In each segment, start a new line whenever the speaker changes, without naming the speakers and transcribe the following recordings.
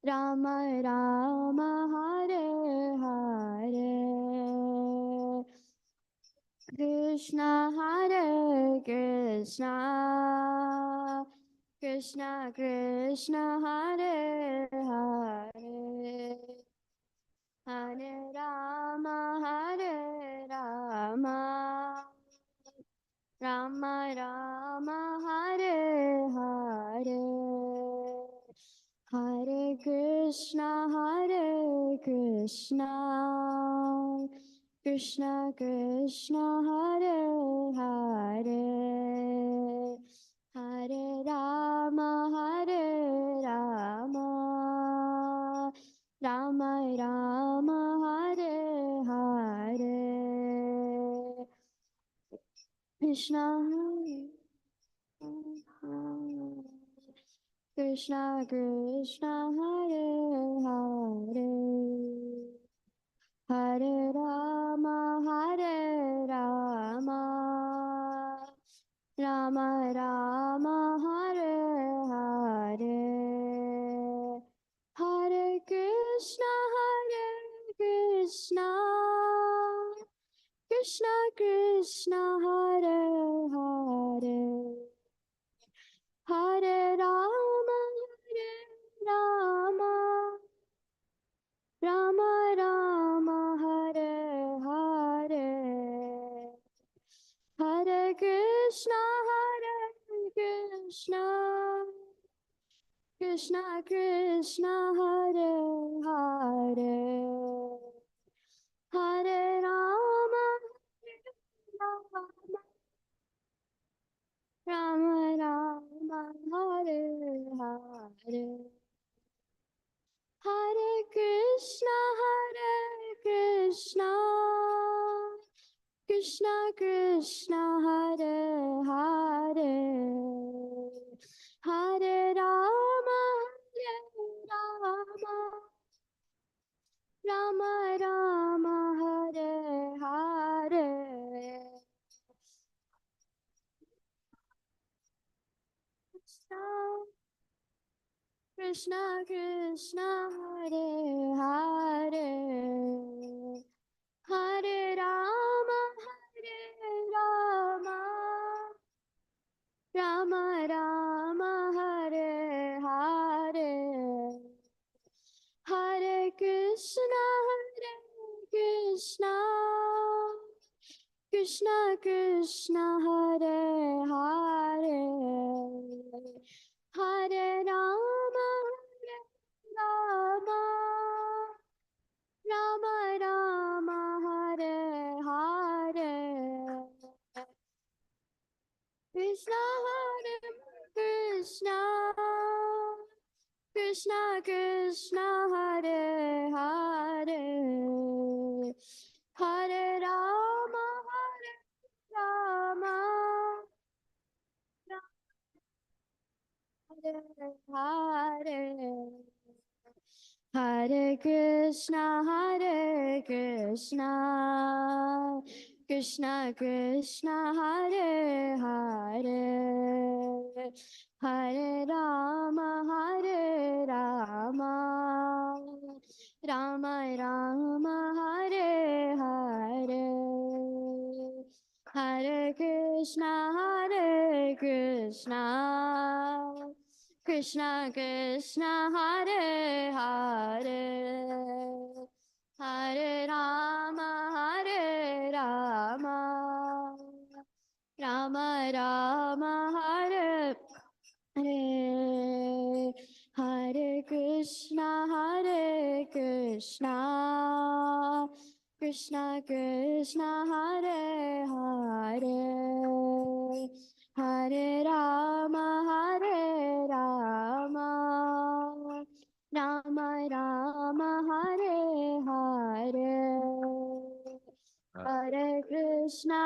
Rama Rama Hare Hare, Krishna Hare Krishna, Krishna Krishna Hare Hare, Hare Rama Hare Rama, Rama Rama Hare Hare, Hare Krishna Krishna Krishna Hare Hare, Hare Rama Rama Rama Hare Hare, Krishna Krishna Krishna Hare Hare, Hare Rama Rama Rama Hare Hare, Hare Krishna Krishna Krishna Hare Hare, Hare Rama Rama Rama Rama Hare Hare, Hare Krishna Krishna Krishna Hare Hare, Hare Rama Rama Rama Hare Hare, Hare Krishna Krishna Krishna Hare Hare, Hare Rama Rama Rama Hare Hare, Krishna Krishna Hare Hare, Hare Rama Rama Rama Hare Hare, Hare Krishna Krishna Krishna Hare Hare, Hare Rama Rama Rama Rama Hare Hare, Krishna Hare Krishna Krishna Krishna Hare Hare, Hare Rama Rama Hare Hare, Hare Krishna Krishna Krishna Hare Hare, Hare Rama Rama Rama Rama Hare Hare, Hare Krishna Krishna Krishna Hare Hare, Hare Rama Rama Rama Rama Hare Hare, Hare Krishna Krishna Krishna Hare Hare, Hare Rama Rama Rama Rama Hare Hare, Hare Krishna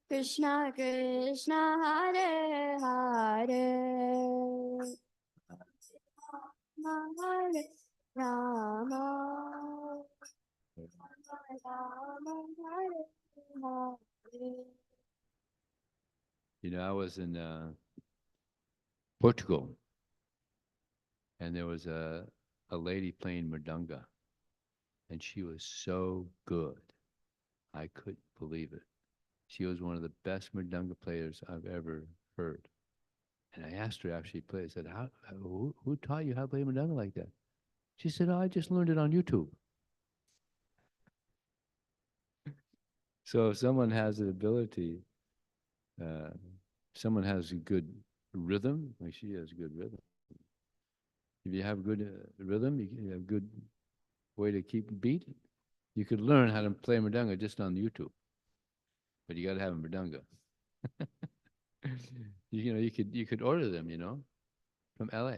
Krishna Krishna Hare Hare, Hare Rama Rama Hare Hare.
I was in Portugal, and there was a lady playing mridanga, and she was so good. I couldn't believe it. She was one of the best mridanga players I've ever heard. And I asked her after she played, I said, who taught you how to play mridanga like that? She said, oh, I just learned it on YouTube. So if someone has the ability, uh, someone has a good rhythm, like she has good rhythm. If you have good rhythm, you have good way to keep beat. You could learn how to play mridanga just on YouTube, but you got to have a mridanga. you could order them, from LA.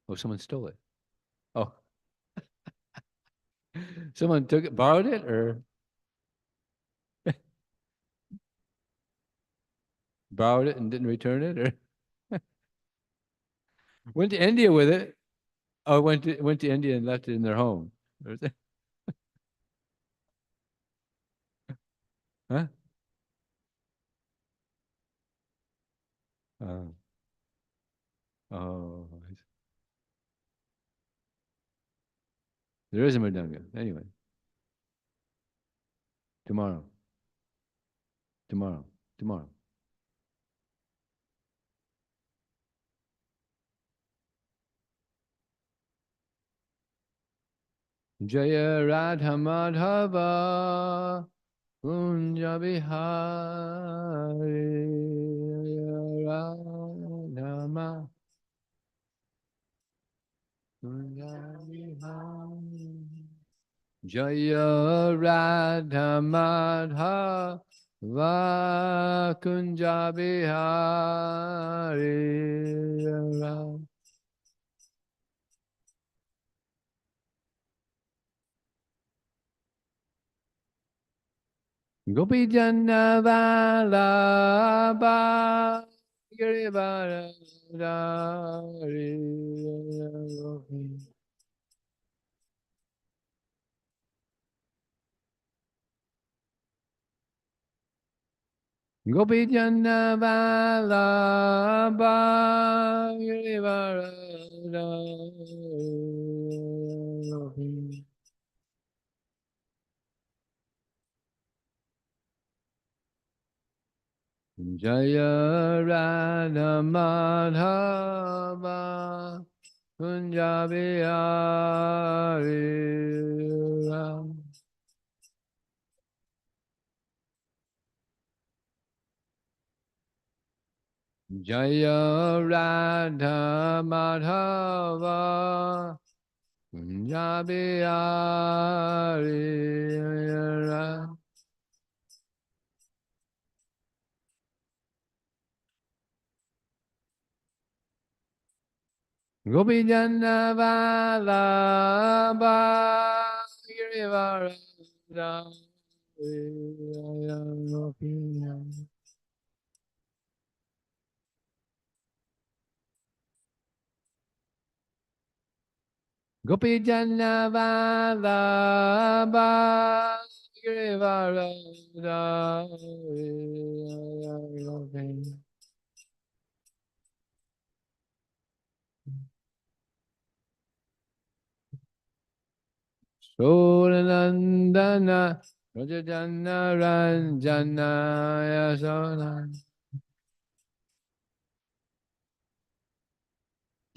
Oh, someone stole it. Oh, someone took it, borrowed it, or borrowed it and didn't return it, or went to India with it. Oh, went to India and left it in their home. Huh? Oh, oh, there is a Mridanga. Anyway, tomorrow, tomorrow, tomorrow. Jaya Radha Madhava Kunja Bihari Jaya Radha Kunja Bihari Jaya Radha Madhava Kunja Bihari Gopi Janna Vallabha Girivara Gopi Janna Vallabha Girivara Jaya Radha Madhava Kunja Bihari Jaya Radha Madhava Kunja Bihari Gopi Janna Vallabha Girivara Gopi Janna Vallabha Girivara Solanandana Rajajanna Ranjana Yasona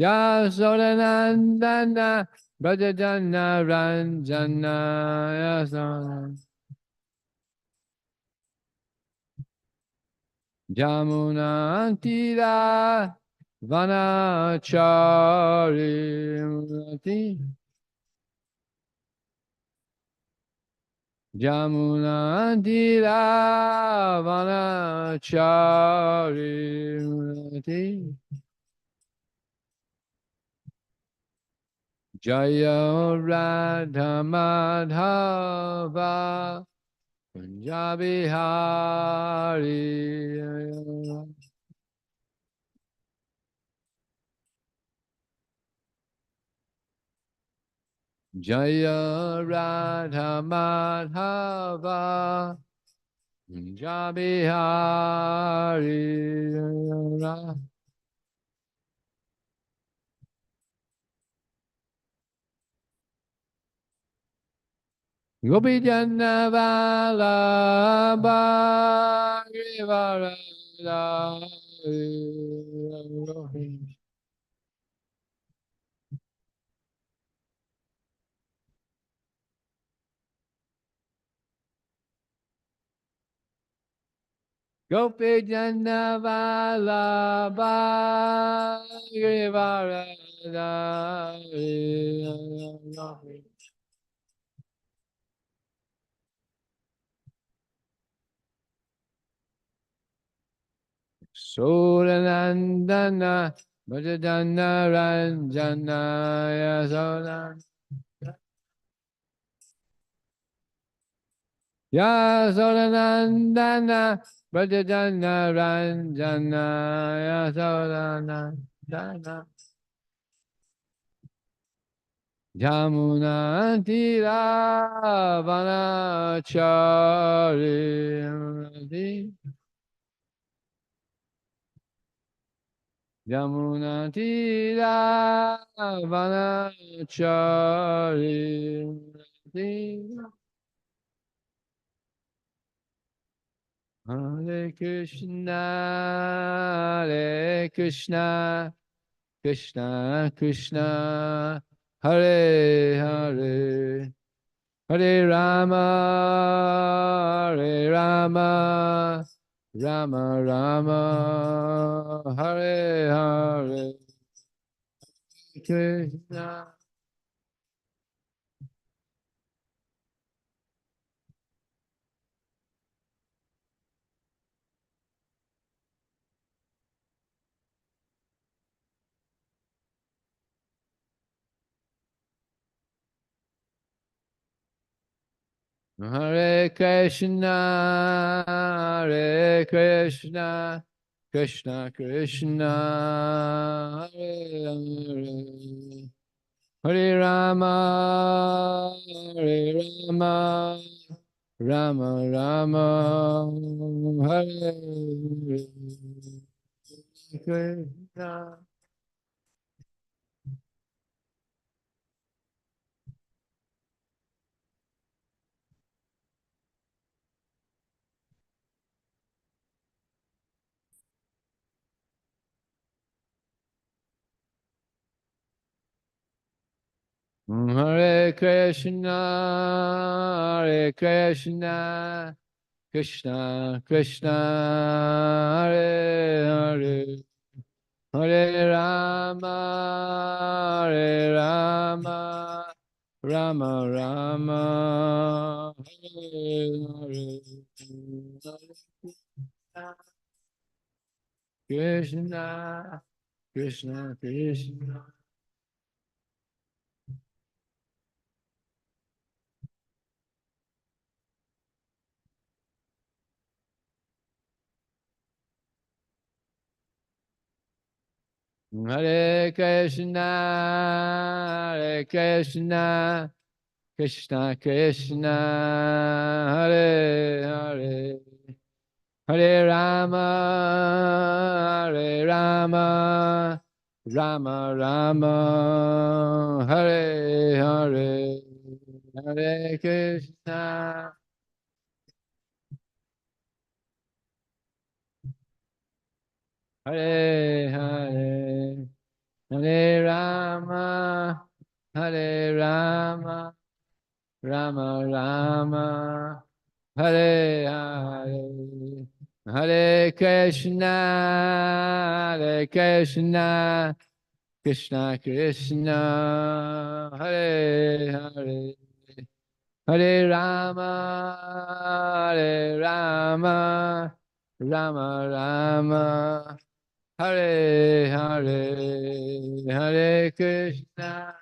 Yasodanandana Rajajanna Ranjana Yasona Jamunantira Vanachari Jamunantira Vanachari Jaya Radha Madhava Punjabi Hari Jaya Radha Madhava Punjabi Hari Hare Gopi Janna Vallabha Givarada Gopi Janna Vallabha Givarada Suranandana Bhajadana Ranjana Yasodan Yasodanandana Bhajadana Ranjana Yasodanandana Jamuna Tira Vanachari Jamuna Tira Vanachari Hare Krishna, Hare Krishna, Krishna Krishna, Hare Hare, Hare Rama, Hare Rama, Rama Rama, Hare Hare, Krishna. Hare Krishna, Hare Krishna, Krishna Krishna, Hare Hare, Hare Rama, Hare Rama, Rama Rama, Hare Krishna. Hare Krishna, Hare Krishna, Krishna Krishna, Hare Hare, Hare Rama, Hare Rama, Rama Rama, Hare Hare, Krishna Krishna Krishna. Hare Krishna, Hare Krishna, Krishna Krishna, Hare Hare, Hare Rama, Hare Rama, Rama Rama, Hare Hare, Hare Krishna, Hare Hare, Hare Rama, Hare Rama, Rama Rama, Hare Hare, Hare Krishna, Hare Krishna, Krishna Krishna, Hare Hare, Hare Rama, Hare Rama, Rama Rama, Hare Hare, Hare Krishna.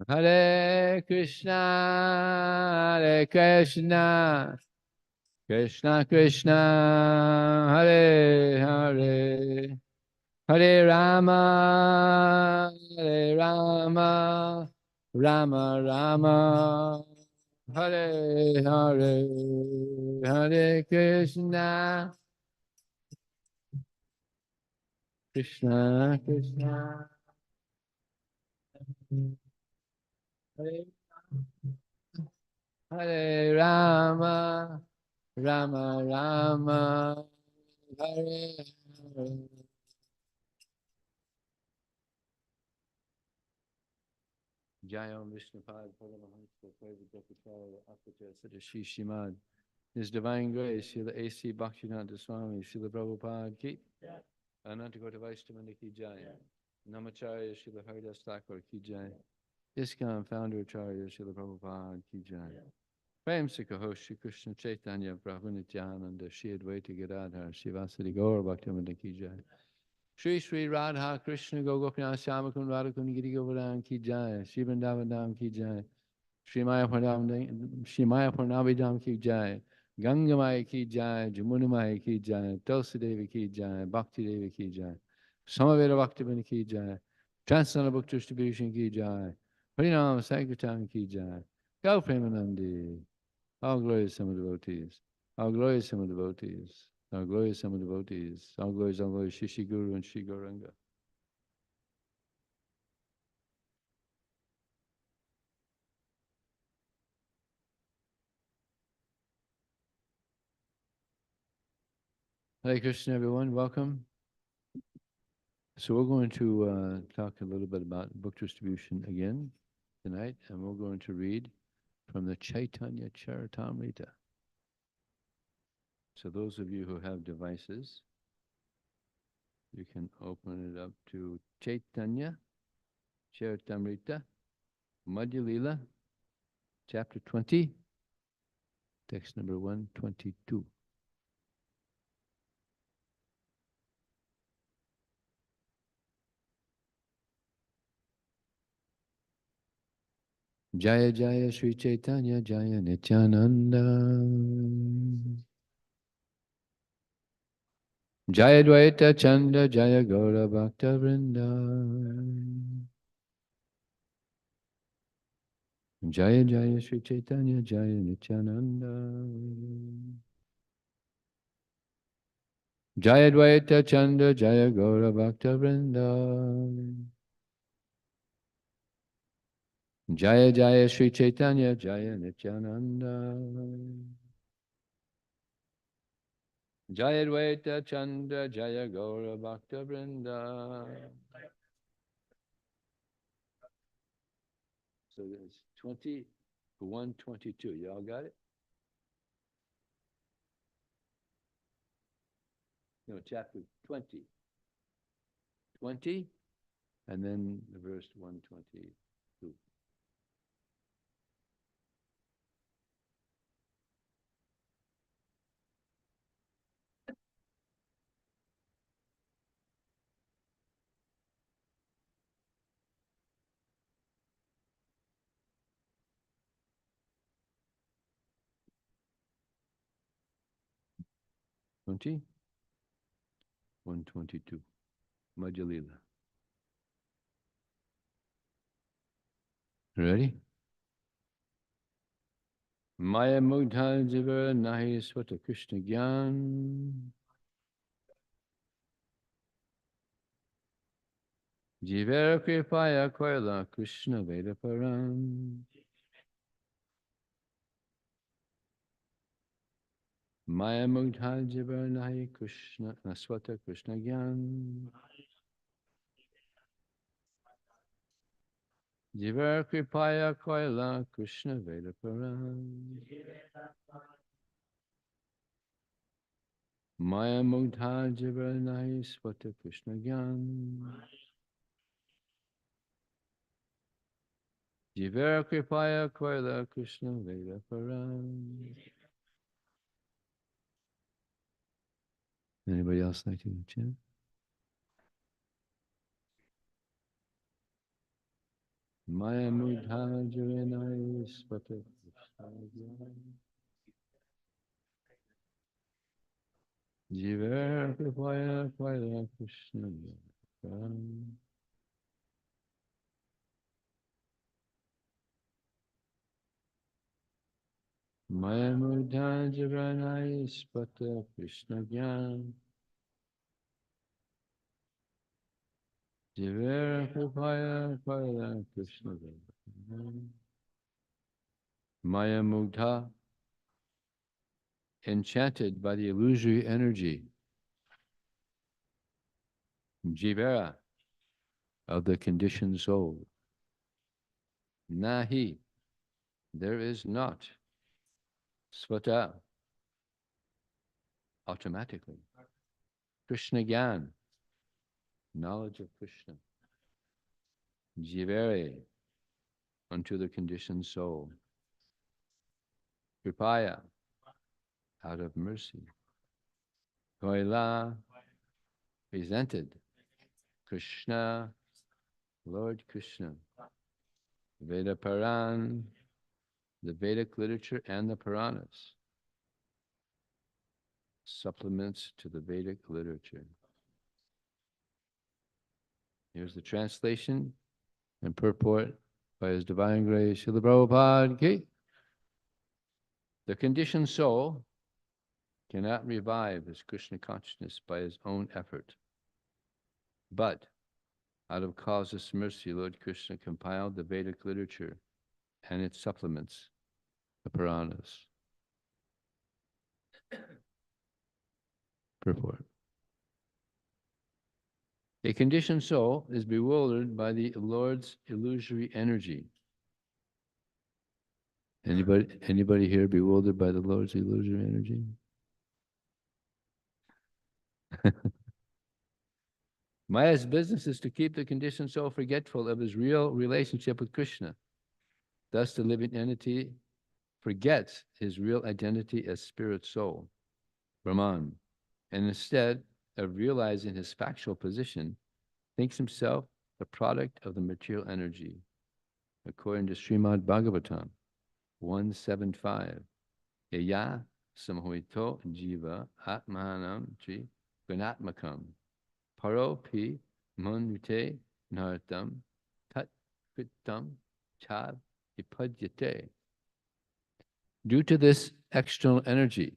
Hare Krishna, Hare Krishna, Krishna Krishna, Hare Hare, Hare Rama, Hare Rama, Rama Rama, Hare Hare, Hare Krishna, Krishna Krishna, Hare Hare Rama, Rama Rama, Hare Hare. Jayam Vishnupad Paramahansa Prabhupada Akata Sadashi Shimad. His Divine Grace, Srila A.C. Bhaktivedanta Swami, Srila Prabhupada Ki, Anantagota Vaishnavanda Ki Jai, Namacharya Srila Haridas Thakur Ki Jai, ISKCON Founder Acharya Srila Prabhupada Ki Jai. Prem Sikha Shri Krishna Chaitanya Prabhu Nityananda Shri Advaita Gadadhar Shivasadi Gaur Bhaktivinoda Ki Jai. Shri Shri Radha Krishna Gogopinath Shamakun Radhakun Giri Govardhan Ki Jai. Shri Vrindavan Ki Jai. Shri Maya Pranabhidham Ki Jai. Ganga Maya Ki Jai. Jamuna Maya Ki Jai. Tulsi Devi Ki Jai. Bhakti Devi Ki Jai. Samaveda Bhaktivinoda Ki Jai. Transcendental Book Distribution Ki Jai. Harinam Sankirtan Ki Jai. Go Premanandi. All glorious some devotees. All glorious some devotees. All glorious some devotees. All glorious Shishi Guru and Shri Gauranga. Hare Krishna, everyone. Welcome. So we're going to talk a little bit about book distribution again tonight, and we're going to read from the Chaitanya Charitamrita. So those of you who have devices, you can open it up to Chaitanya Charitamrita, Madhya Lila, chapter 20, text number 122. Jaya Jaya Sri Chaitanya Jaya Nityananda Jaya Dvaita Chanda Jaya Gaura Bhakta Vrinda Jaya Jaya Sri Chaitanya Jaya Nityananda Jaya Dvaita Chanda Jaya Gaura Bhakta Vrinda Jaya Jaya Sri Chaitanya Jaya Nityananda Jaya Dvaita Chanda Jaya Gaura Bhakta Vrinda. So there's 20 to 122. Y'all got it? No, chapter 20. 20, and then the verse 122. Twenty, 122. Madhya Lila. Ready? Maya Mugdha Jiva Nahi Swata Krishna Gyan Jivera Kripaya Koila Krishna Veda Param Maya Mugdha Jiva Nahi Krishna Swata Krishna Gyan Jiva Kripaya Koila Krishna Veda Param Maya Mugdha Jiva Nahi Swata Krishna Gyan Jiva Kripaya Koila Krishna Veda Param. Anybody else like to chant? Maya Mugdha Jiva Nahi Swata Krishna Gyan Jivera Kripaya Kraya Krishna. Maya Mudhan Jivanaya Spata Krishna Gyan. Jivera Kripaya Kraya Krishna. Maya Mugdha, enchanted by the illusory energy, Jivera, of the conditioned soul. Nahi, there is not. Svata, automatically. Krishna Gyan, knowledge of Krishna. Jivere, unto the conditioned soul. Kripaya, out of mercy. Koila, presented. Krishna, Lord Krishna. Veda Paran, the Vedic literature and the Puranas. Supplements to the Vedic literature. Here's the translation and purport by His Divine Grace, Srila Prabhupada Ki. The conditioned soul cannot revive his Krishna consciousness by his own effort. But, out of causeless mercy, Lord Krishna compiled the Vedic literature and its supplements, the Puranas. Purport. A conditioned soul is bewildered by the Lord's illusory energy. Anybody here bewildered by the Lord's illusory energy? Maya's business is to keep the conditioned soul forgetful of his real relationship with Krishna. Thus, the living entity forgets his real identity as spirit soul, Brahman, and instead of realizing his factual position, thinks himself the product of the material energy. According to Srimad Bhagavatam 175, Yaya samhuito jiva atmanam tri gunatmakam paro pi manute nartam tat kritam chad ipadyate. Due to this external energy,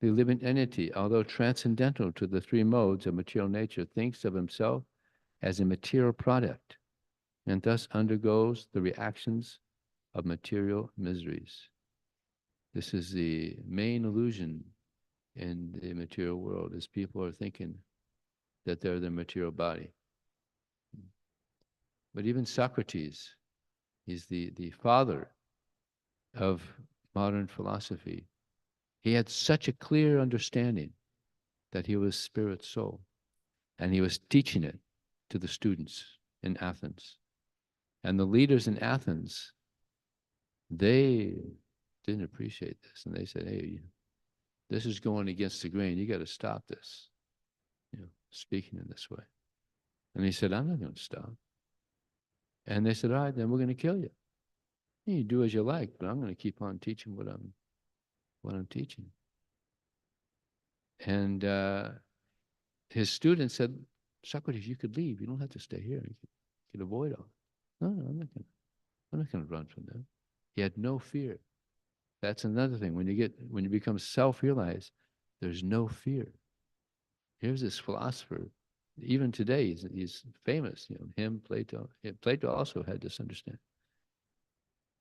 the living entity, although transcendental to the three modes of material nature, thinks of himself as a material product and thus undergoes the reactions of material miseries. This is the main illusion in the material world, is people are thinking that they're the material body. But even Socrates, he's the father of modern philosophy. He had such a clear understanding that he was spirit soul, and he was teaching it to the students in Athens. And the leaders in Athens, they didn't appreciate this, and they said, "Hey, this is going against the grain. You got to stop this, speaking in this way." And he said, "I'm not going to stop." And they said, "All right, then we're going to kill you. You do as you like, but I'm going to keep on teaching what I'm teaching." And his students said, "Socrates, you could leave. You don't have to stay here. You could avoid all." No, I'm not going to run from them. He had no fear. That's another thing. When you become self-realized, there's no fear. Here's this philosopher. Even today, he's famous. Him, Plato. Plato also had this understanding.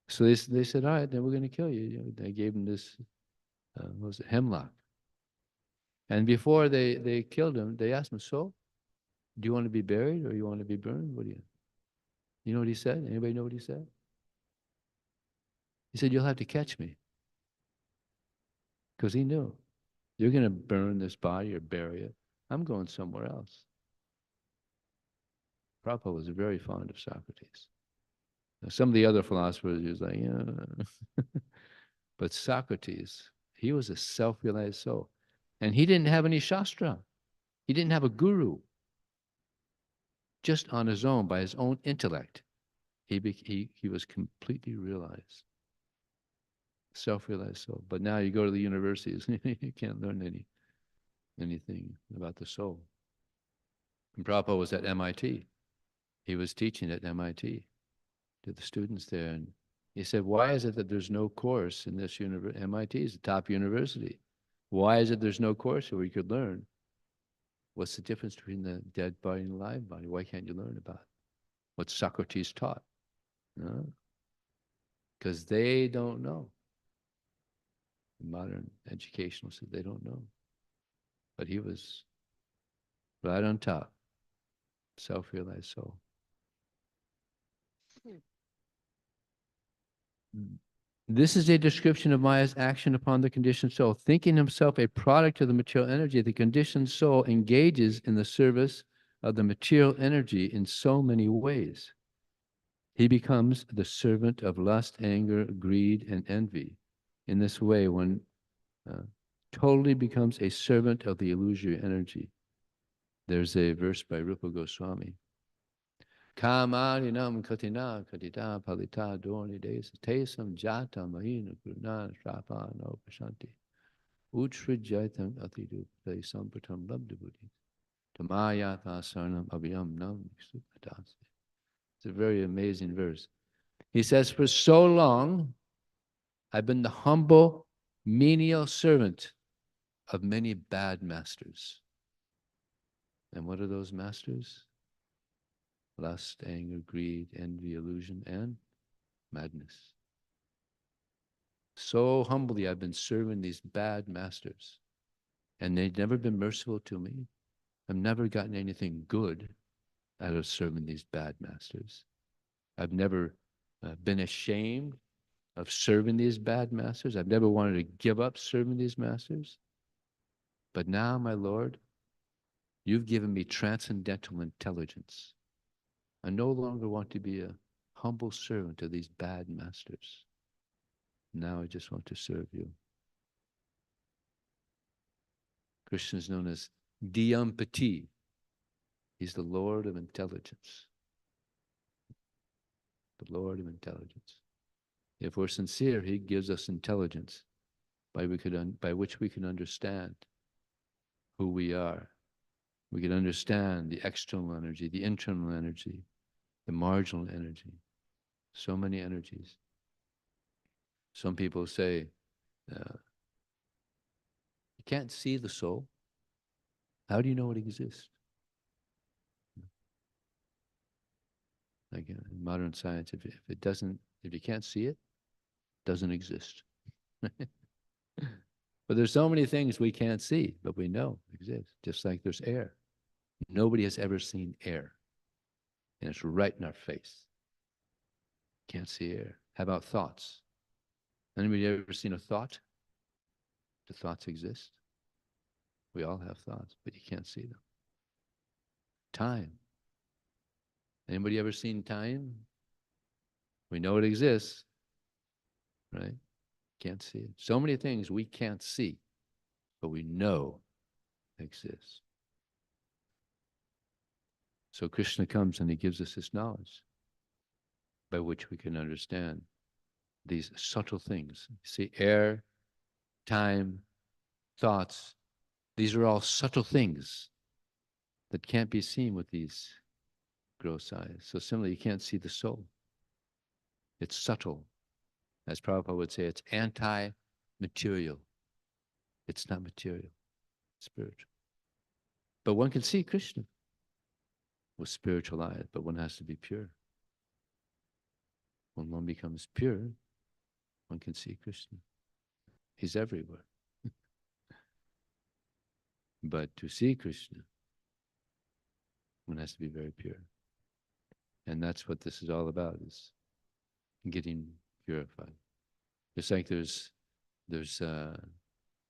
So they said, "All right, then we're going to kill you." They gave him this, what was it, hemlock. And before they killed him, they asked him, "So, do you want to be buried or you want to be burned? What do you?" You know what he said? Anybody know what he said? He said, "You'll have to catch me." Because he knew, you're going to burn this body or bury it. I'm going somewhere else. Prabhupada was very fond of Socrates. Now, some of the other philosophers, he was like, but Socrates, he was a self-realized soul. And he didn't have any shastra. He didn't have a guru. Just on his own, by his own intellect, he was completely realized. Self-realized soul. But now you go to the universities, you can't learn anything about the soul. And Prabhupada was at MIT. He was teaching at MIT to the students there. And he said, why is it that there's no course in this university? MIT is the top university. Why is it there's no course where we could learn? What's the difference between the dead body and the live body? Why can't you learn about it? What Socrates taught? Because they don't know. The modern educational said they don't know. But he was right on top, self-realized soul. This is a description of Maya's action upon the conditioned soul. Thinking himself a product of the material energy, the conditioned soul engages in the service of the material energy in so many ways. He becomes the servant of lust, anger, greed, and envy. In this way, one totally becomes a servant of the illusory energy. There's a verse by Rupa Goswami. Kamarinam katina katita palita dorni desa tesam jata mahina kurna strapa no pashanti utrajaitam atidu sampatam labdabudi tamayata sarnam abhyam nam supadasi. It's a very amazing verse. He says, for so long, I've been the humble, menial servant of many bad masters. And what are those masters? Lust, anger, greed, envy, illusion, and madness. So humbly I've been serving these bad masters, and they've never been merciful to me. I've never gotten anything good out of serving these bad masters. I've never been ashamed of serving these bad masters. I've never wanted to give up serving these masters. But now, my Lord, you've given me transcendental intelligence. I no longer want to be a humble servant of these bad masters. Now I just want to serve you. Krishna is known as Diyampati. He's the Lord of intelligence. The Lord of intelligence. If we're sincere, he gives us intelligence by which we can understand who we are. We can understand the external energy, the internal energy, the marginal energy. So many energies. Some people say, you can't see the soul. How do you know it exists? Like in modern science, if you can't see it, it doesn't exist. But there's so many things we can't see, but we know exist, just like there's air. Nobody has ever seen air, and it's right in our face. Can't see air. How about thoughts? Anybody ever seen a thought? Do thoughts exist? We all have thoughts, but you can't see them. Time. Anybody ever seen time? We know it exists, right? Can't see it. So many things we can't see, but we know exist. So Krishna comes and he gives us this knowledge by which we can understand these subtle things. See, air, time, thoughts, these are all subtle things that can't be seen with these gross eyes. So similarly, you can't see the soul. It's subtle. As Prabhupada would say, it's anti-material. It's not material, it's spiritual. But one can see Krishna with spiritual eyes, but one has to be pure. When one becomes pure, one can see Krishna. He's everywhere. But to see Krishna, one has to be very pure. And that's what this is all about, is getting purified. Just like there's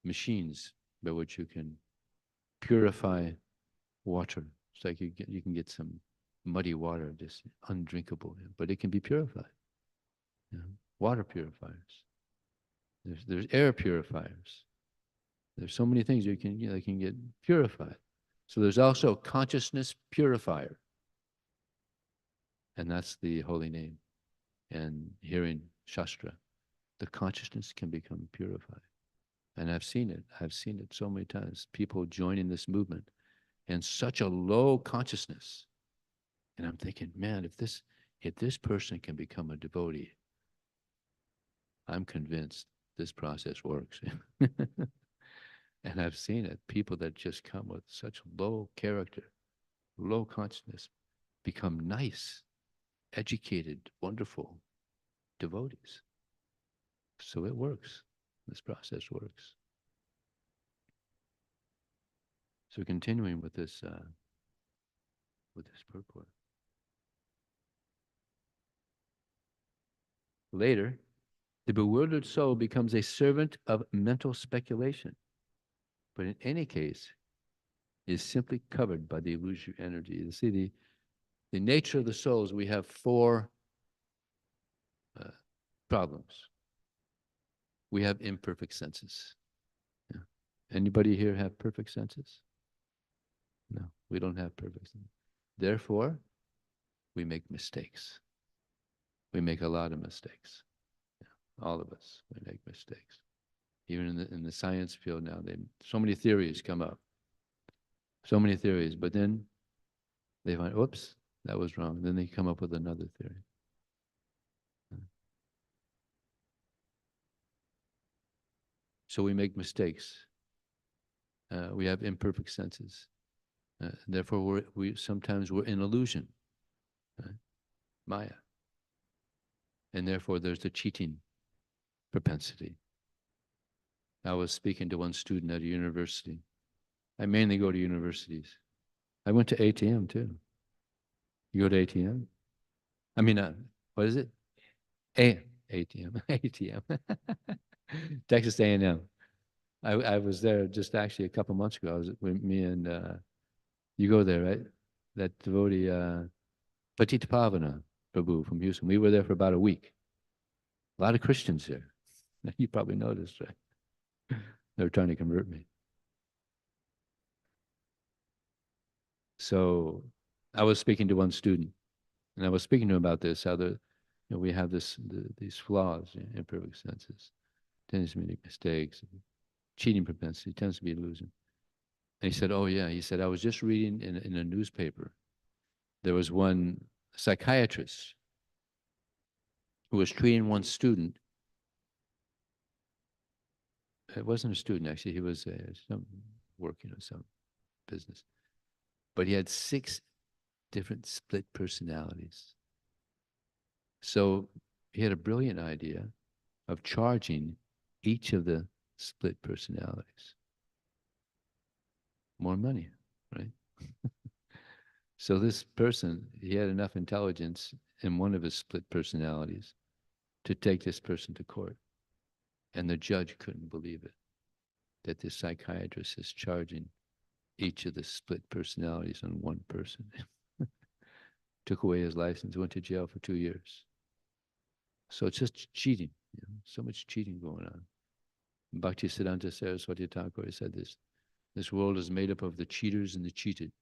machines by which you can purify water. It's like you can get some muddy water, just undrinkable, but it can be purified. You know? Water purifiers. There's air purifiers. There's so many things they can get purified. So there's also consciousness purifier. And that's the holy name. And hearing Shastra, the consciousness can become purified. And I've seen it. I've seen it so many times. People joining this movement in such a low consciousness. And I'm thinking, man, if this person can become a devotee, I'm convinced this process works. And I've seen it. People that just come with such low character, low consciousness, become nice, educated, wonderful devotees. So it works. This process works. So continuing with this purport. Later, the bewildered soul becomes a servant of mental speculation, but in any case, is simply covered by the illusory energy. You see, the nature of the souls, we have four problems. We have imperfect senses. Yeah. Anybody here have perfect senses? No, we don't have perfect senses. Therefore, we make mistakes. We make a lot of mistakes. Yeah. All of us, we make mistakes. Even in the science field now, so many theories come up. So many theories, but then they find, oops, that was wrong. Then they come up with another theory. So we make mistakes. We have imperfect senses. Therefore, sometimes we're in illusion, Maya. And therefore, there's the cheating propensity. I was speaking to one student at a university. I mainly go to universities. I went to ATM too. You go to ATM? I mean, what is it? ATM. ATM. Texas A&M. I was there just actually a couple months ago. I was with me and you go there, right? That devotee, Patita Pavana Prabhu from Houston. We were there for about a week. A lot of Christians there. You probably noticed, right? They were trying to convert me. So I was speaking to one student, and I was speaking to him about this, how we have these flaws, imperfect senses, tendency to make mistakes, cheating propensity, tends to be illusion. And he said, oh yeah, he said, I was just reading in a newspaper. There was one psychiatrist who was treating one student. It wasn't a student, actually. He was working on some business. But he had 6 different split personalities. So he had a brilliant idea of charging each of the split personalities more money, right? So this person, he had enough intelligence in one of his split personalities to take this person to court. And the judge couldn't believe it, that this psychiatrist is charging each of the split personalities on one person. Took away his license, went to jail for 2 years. So it's just cheating, so much cheating going on. Bhaktisiddhanta Saraswati Thakur said this world is made up of the cheaters and the cheated.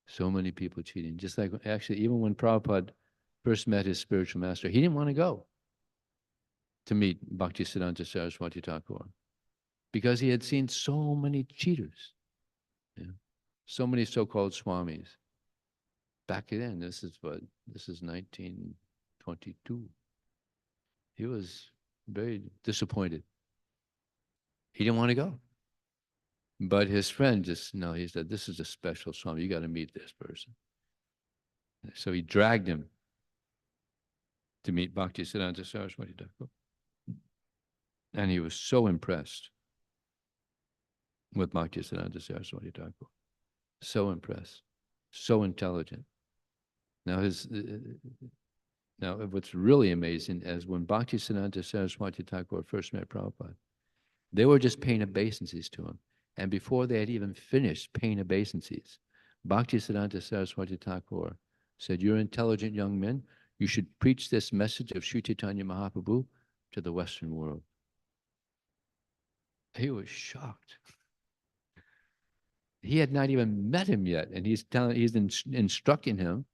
So many people cheating. Just like, actually, even when Prabhupada first met his spiritual master, he didn't want to go to meet Bhaktisiddhanta Saraswati Thakur because he had seen so many cheaters, so many so-called swamis. Back then, this is 1922. He was very disappointed. He didn't want to go. But his friend he said, this is a special Swami. You got to meet this person. So he dragged him to meet Bhaktisiddhanta Saraswati Thakur. And he was so impressed with Bhaktisiddhanta Saraswati Thakur. So impressed. So intelligent. Now what's really amazing is when Bhaktisiddhanta Saraswati Thakur first met Prabhupada, they were just paying obeisances to him. And before they had even finished paying obeisances, Bhaktisiddhanta Saraswati Thakur said, you're intelligent young men. You should preach this message of Sri Chaitanya Mahaprabhu to the Western world. He was shocked. He had not even met him yet, and he's instructing him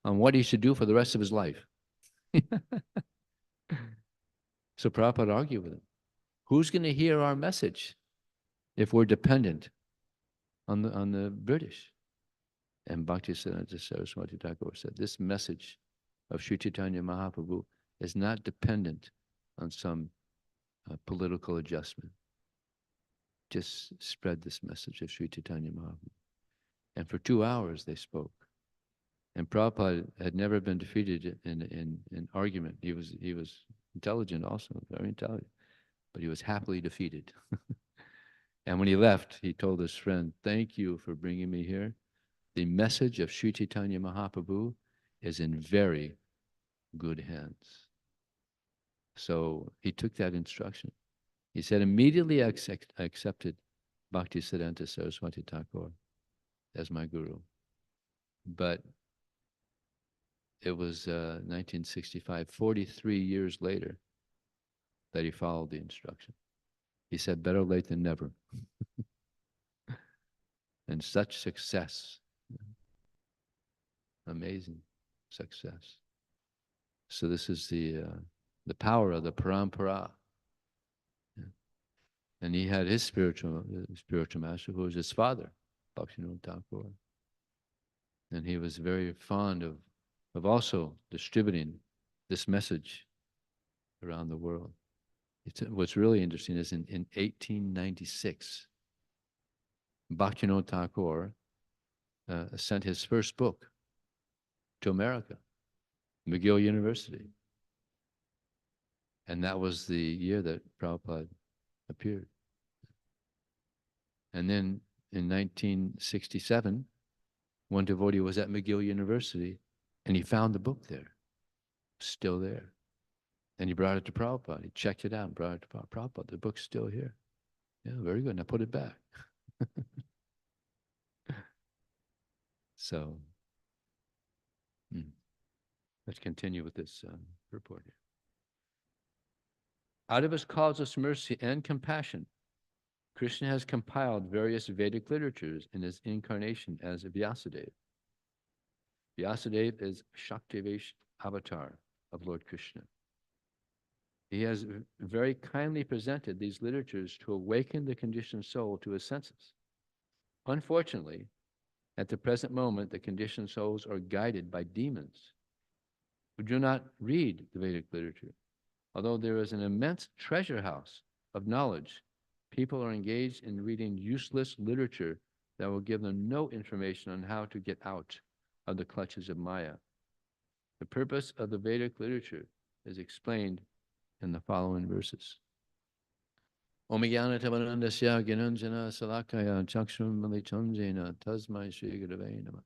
on what he should do for the rest of his life. So Prabhupada argued with him. Who's going to hear our message if we're dependent on the British? And Bhaktisiddhanta Saraswati Thakur said, this message of Sri Chaitanya Mahaprabhu is not dependent on some political adjustment. Just spread this message of Sri Chaitanya Mahaprabhu. And for 2 hours they spoke. And Prabhupada had never been defeated in argument. He was intelligent also, very intelligent, but he was happily defeated. And when he left, he told his friend, thank you for bringing me here. The message of Sri Chaitanya Mahaprabhu is in very good hands. So he took that instruction. He said, immediately I accepted Bhaktisiddhanta Saraswati Thakur as my guru. But it was 1965, 43 years later, that he followed the instruction. He said, better late than never. And such success. Amazing success. So this is the power of the parampara. Yeah. And he had his spiritual master, who was his father, Bhaktivinoda Thakur. And he was very fond of also distributing this message around the world. What's really interesting is in 1896, Bhaktivinoda Thakur sent his first book to America, McGill University. And that was the year that Prabhupada appeared. And then in 1967, one devotee was at McGill University and he found the book there, still there. And he brought it to Prabhupada. He checked it out and brought it to Prabhupada. The book's still here. Yeah, very good. Now put it back. So, let's continue with this report here. Out of his causeless mercy and compassion, Krishna has compiled various Vedic literatures in his incarnation as Vyasadeva. Vyasadeva is Shaktivesh avatar of Lord Krishna. He has very kindly presented these literatures to awaken the conditioned soul to his senses. Unfortunately, at the present moment, the conditioned souls are guided by demons who do not read the Vedic literature. Although there is an immense treasure house of knowledge, people are engaged in reading useless literature that will give them no information on how to get out of the clutches of Maya. The purpose of the Vedic literature is explained in the following verses. Om Jnana Tamanandasya Gyananjana Salakaya Chakshram Malichanjena Tasmai Shri Gurave Namah.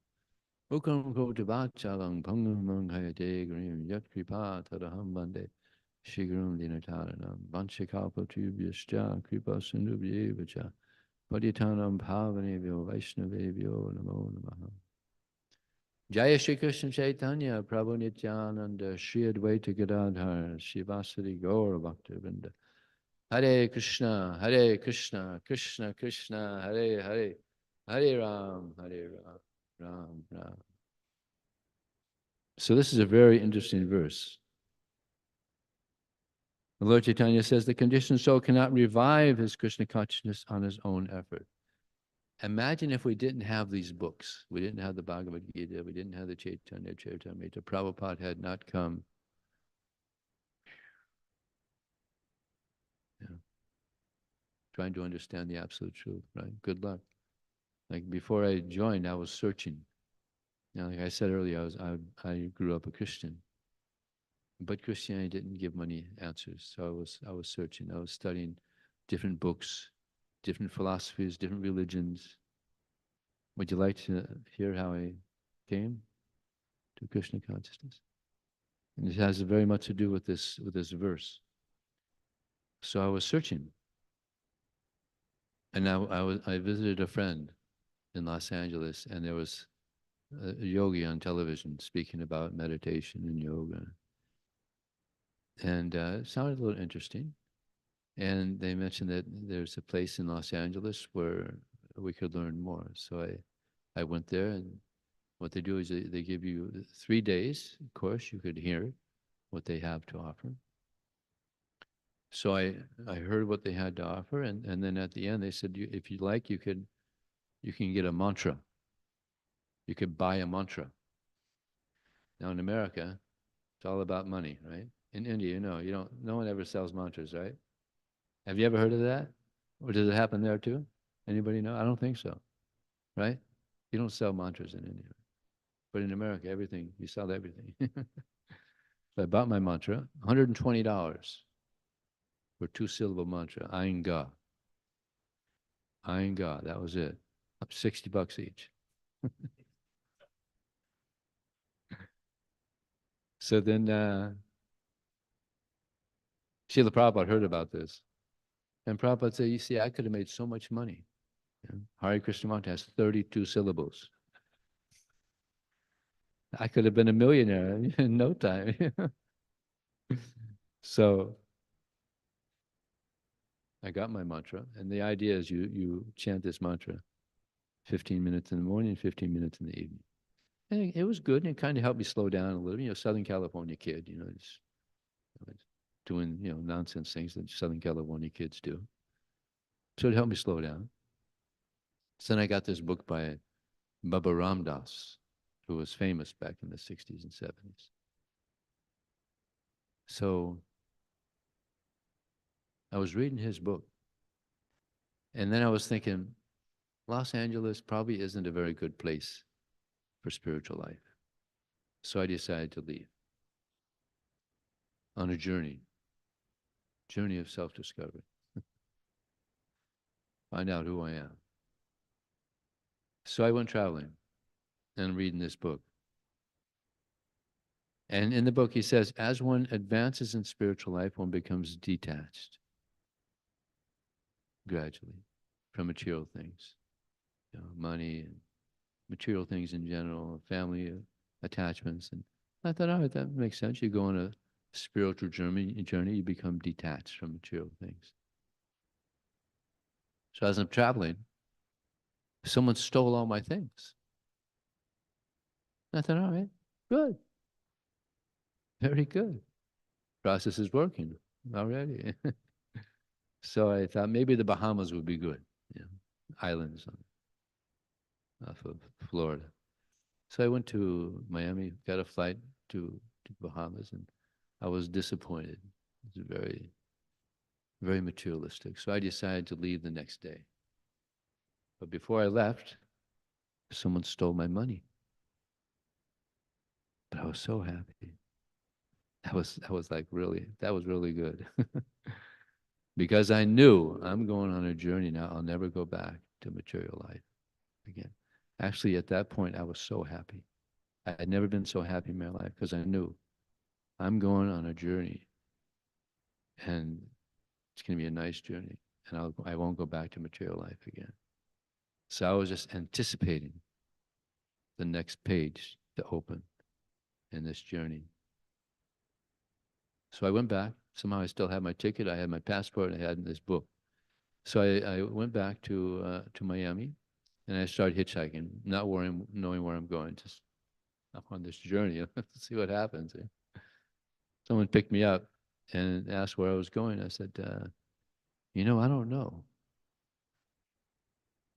Ukam Kotabachalang Pangam Manghayate Grim Yat Kripa Tadaham Bande Shri Gurum Dinataranam Vanchakalpa Tubhyascha Kripa Sindhubhyevacha Paditanam Bhavanebhyo Vaishnavebhyo Namo Namaha. Jaya Shri Krishna Chaitanya Prabhu Nityananda Shri Advaita Gadadhar Shivasari Gaura Bhaktivinoda. Hare Krishna, Krishna Krishna, Hare Hare, Hare Ram, Ram Ram. So this is a very interesting verse. The Lord Chaitanya says the conditioned soul cannot revive his Krishna consciousness on his own effort. Imagine if we didn't have these books. We didn't have the Bhagavad Gita. We didn't have the Chaitanya Charitamrita. Prabhupada had not come. Yeah. Trying to understand the absolute truth, right? Good luck. Like before I joined, I was searching. Now, like I said earlier, I grew up a Christian, but Christianity didn't give many answers. So I was searching. I was studying different books, different philosophies, different religions. Would you like to hear how I came to Krishna consciousness? And it has very much to do with this verse. So I was searching, and I visited a friend in Los Angeles, and there was a yogi on television speaking about meditation and yoga. And it sounded a little interesting. And they mentioned that there's a place in Los Angeles where we could learn more. So I went there, and what they do is they give you 3 days. Of course, you could hear what they have to offer. So I heard what they had to offer, and then at the end they said, if you like, you can get a mantra. You could buy a mantra. Now in America, it's all about money, right? In India, no one ever sells mantras, right? Have you ever heard of that? Or does it happen there too? Anybody know? I don't think so, right? You don't sell mantras in India. But in America, everything, you sell everything. So I bought my mantra, $120 for two-syllable mantra, Ayin Ga. Ayin Ga, that was it. Up $60 each. So then Srila Prabhupada heard about this. And Prabhupada said, you see, I could have made so much money. Hare Krishna mantra has 32 syllables. I could have been a millionaire in no time. So I got my mantra, and the idea is you chant this mantra 15 minutes in the morning, 15 minutes in the evening. And it was good, and it kind of helped me slow down a little. Southern California kid, just doing nonsense things that Southern California kids do. So it helped me slow down. So then I got this book by Baba Ram Das, who was famous back in the 60s and 70s. So I was reading his book, and then I was thinking, Los Angeles probably isn't a very good place for spiritual life. So I decided to leave on a journey of self-discovery, find out who I am. So I went traveling and reading this book. And in the book, he says, as one advances in spiritual life, one becomes detached gradually from material things, money and material things in general, family attachments. And I thought, all right, that makes sense. You go on a spiritual journey, you become detached from material things. So as I'm traveling, someone stole all my things. I thought, all right, good, very good. Process is working already. So I thought maybe the Bahamas would be good, islands off of Florida. So I went to Miami, got a flight to Bahamas, and I was disappointed. It was very, very materialistic. So I decided to leave the next day. But before I left, someone stole my money. But I was so happy. That was really good. Because I knew I'm going on a journey now. I'll never go back to material life again. Actually, at that point, I was so happy. I had never been so happy in my life because I knew I'm going on a journey, and it's going to be a nice journey, and I won't go back to material life again. So I was just anticipating the next page to open in this journey. So I went back. Somehow I still had my ticket. I had my passport. I had this book. So I went back to Miami, and I started hitchhiking, not knowing where I'm going. Just I'm on this journey. Let's see what happens. Someone picked me up and asked where I was going. I said, I don't know,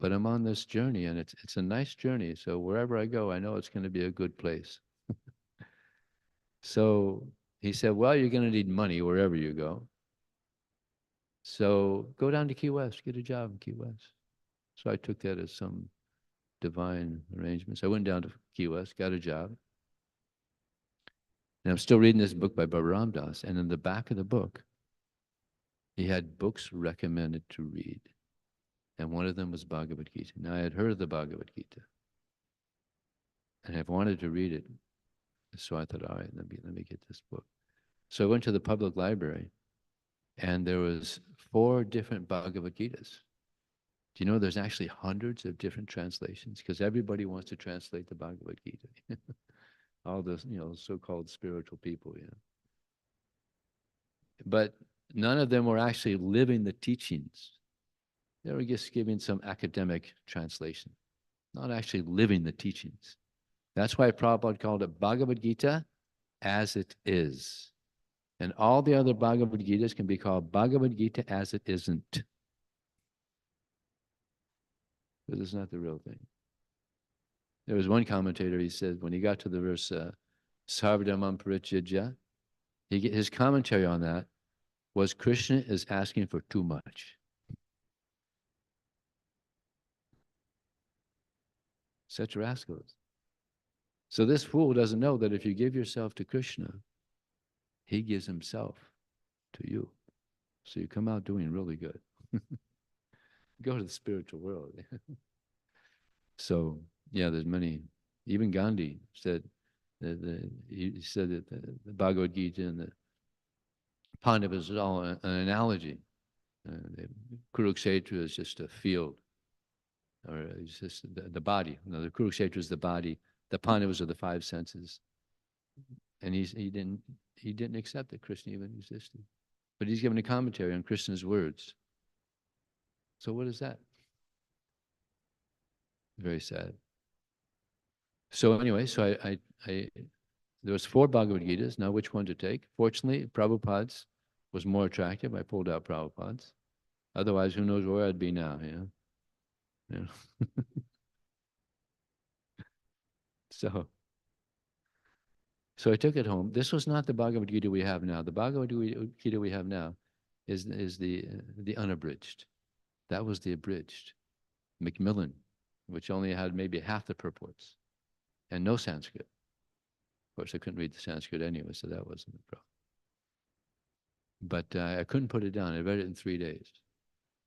but I'm on this journey, and it's a nice journey. So wherever I go, I know it's going to be a good place. So he said, well, you're going to need money wherever you go. So go down to Key West, get a job in Key West. So I took that as some divine arrangements. I went down to Key West, got a job. And I'm still reading this book by Baba Ram Das. And in the back of the book, he had books recommended to read. And one of them was Bhagavad Gita. Now I had heard of the Bhagavad Gita, and I've wanted to read it. So I thought, all right, let me get this book. So I went to the public library, and there was 4 different Bhagavad Gitas. Do you know there's actually hundreds of different translations? Because everybody wants to translate the Bhagavad Gita. All those, so-called spiritual people, But none of them were actually living the teachings. They were just giving some academic translation, not actually living the teachings. That's why Prabhupada called it Bhagavad Gita as it is. And all the other Bhagavad Gitas can be called Bhagavad Gita as it isn't. Because it's not the real thing. There was one commentator, he said, when he got to the verse, Sarvadhamam Parityajya, his commentary on that was Krishna is asking for too much. Such rascals. So this fool doesn't know that if you give yourself to Krishna, he gives himself to you. So you come out doing really good. Go to the spiritual world. So, yeah, there's many. Even Gandhi said he said that the Bhagavad Gita and the Pandavas is all an analogy. The Kurukshetra is just a field, or it's just the body. You know, the Kurukshetra is the body. The Pandavas are the five senses. And he didn't accept that Krishna even existed. But he's given a commentary on Krishna's words. So what is that? Very sad. So anyway, so I there was 4 Bhagavad Gitas. Now which one to take? Fortunately, Prabhupada's was more attractive. I pulled out Prabhupada's. Otherwise, who knows where I'd be now, Yeah. So I took it home. This was not the Bhagavad Gita we have now. The Bhagavad Gita we have now is the unabridged. That was the abridged. Macmillan, which only had maybe half the purports and no Sanskrit. Of course, I couldn't read the Sanskrit anyway, so that wasn't the problem. But I couldn't put it down. I read it in 3 days.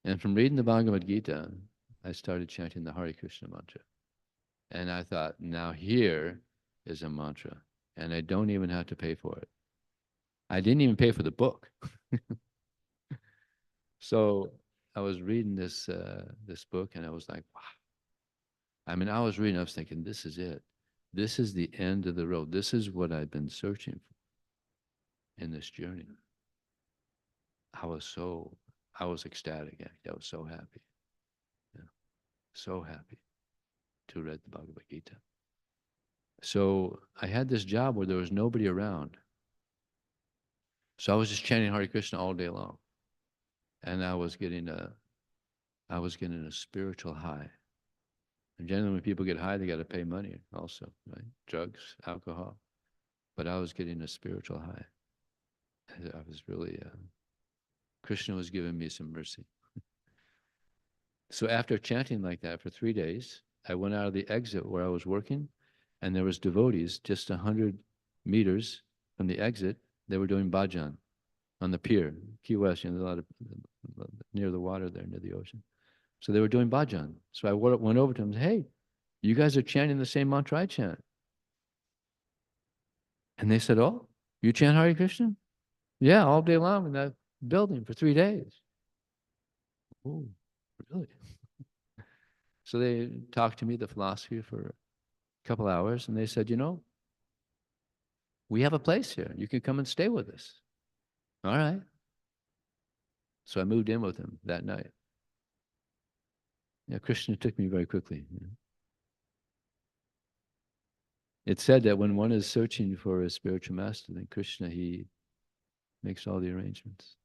And from reading the Bhagavad Gita, I started chanting the Hare Krishna mantra. And I thought, now here is a mantra, and I don't even have to pay for it. I didn't even pay for the book. So I was reading this book, and I was like, wow. I mean, I was reading, I was thinking, this is it. This is the end of the road. This is what I've been searching for in this journey. I was ecstatic. I was so happy. Yeah, so happy to read the Bhagavad Gita. So I had this job where there was nobody around. So I was just chanting Hare Krishna all day long. And I was getting a spiritual high. And generally when people get high, they got to pay money also, right? Drugs, alcohol. But I was getting a spiritual high. I was really, Krishna was giving me some mercy. So after chanting like that for 3 days, I went out of the exit where I was working, and there was devotees just 100 meters from the exit. They were doing bhajan on the pier, Key West, there's a lot of, near the water there, near the ocean. So they were doing bhajan. So I went over to them and said, hey, you guys are chanting the same mantra I chant. And they said, oh, you chant Hare Krishna? Yeah, all day long in that building for 3 days. Oh, really? So they talked to me, the philosophy, for a couple hours, and they said, we have a place here. You can come and stay with us. All right. So I moved in with him that night. Yeah, Krishna took me very quickly. It's said that when one is searching for a spiritual master, then Krishna, he makes all the arrangements.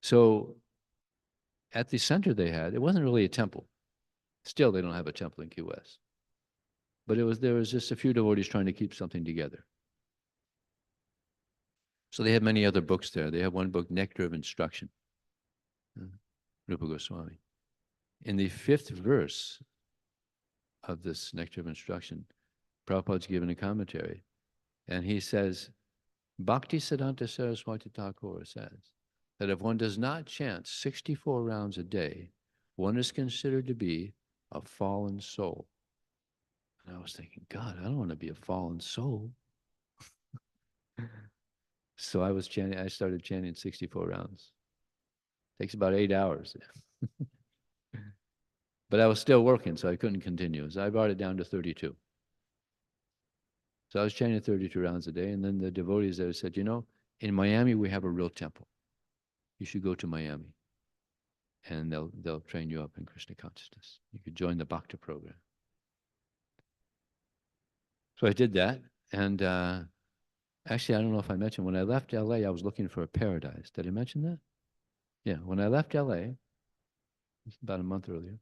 So at the center they had, it wasn't really a temple. Still, they don't have a temple in Key West. But there was just a few devotees trying to keep something together. So they had many other books there. They have one book, Nectar of Instruction, Rupa Goswami. In the 5th verse of this Nectar of Instruction, Prabhupada's given a commentary, and he says, Bhakti Siddhanta Saraswati Thakur says that if one does not chant 64 rounds a day, one is considered to be a fallen soul. And I was thinking, God, I don't want to be a fallen soul. So I started chanting 64 rounds. Takes about 8 hours. But I was still working, so I couldn't continue. So I brought it down to 32. So I was chanting 32 rounds a day, and then the devotees there said, in Miami we have a real temple. You should go to Miami, and they'll train you up in Krishna consciousness. You could join the Bhakti program. So I did that, And actually, I don't know if I mentioned, when I left LA, I was looking for a paradise. Did I mention that? Yeah, when I left LA, about a month earlier,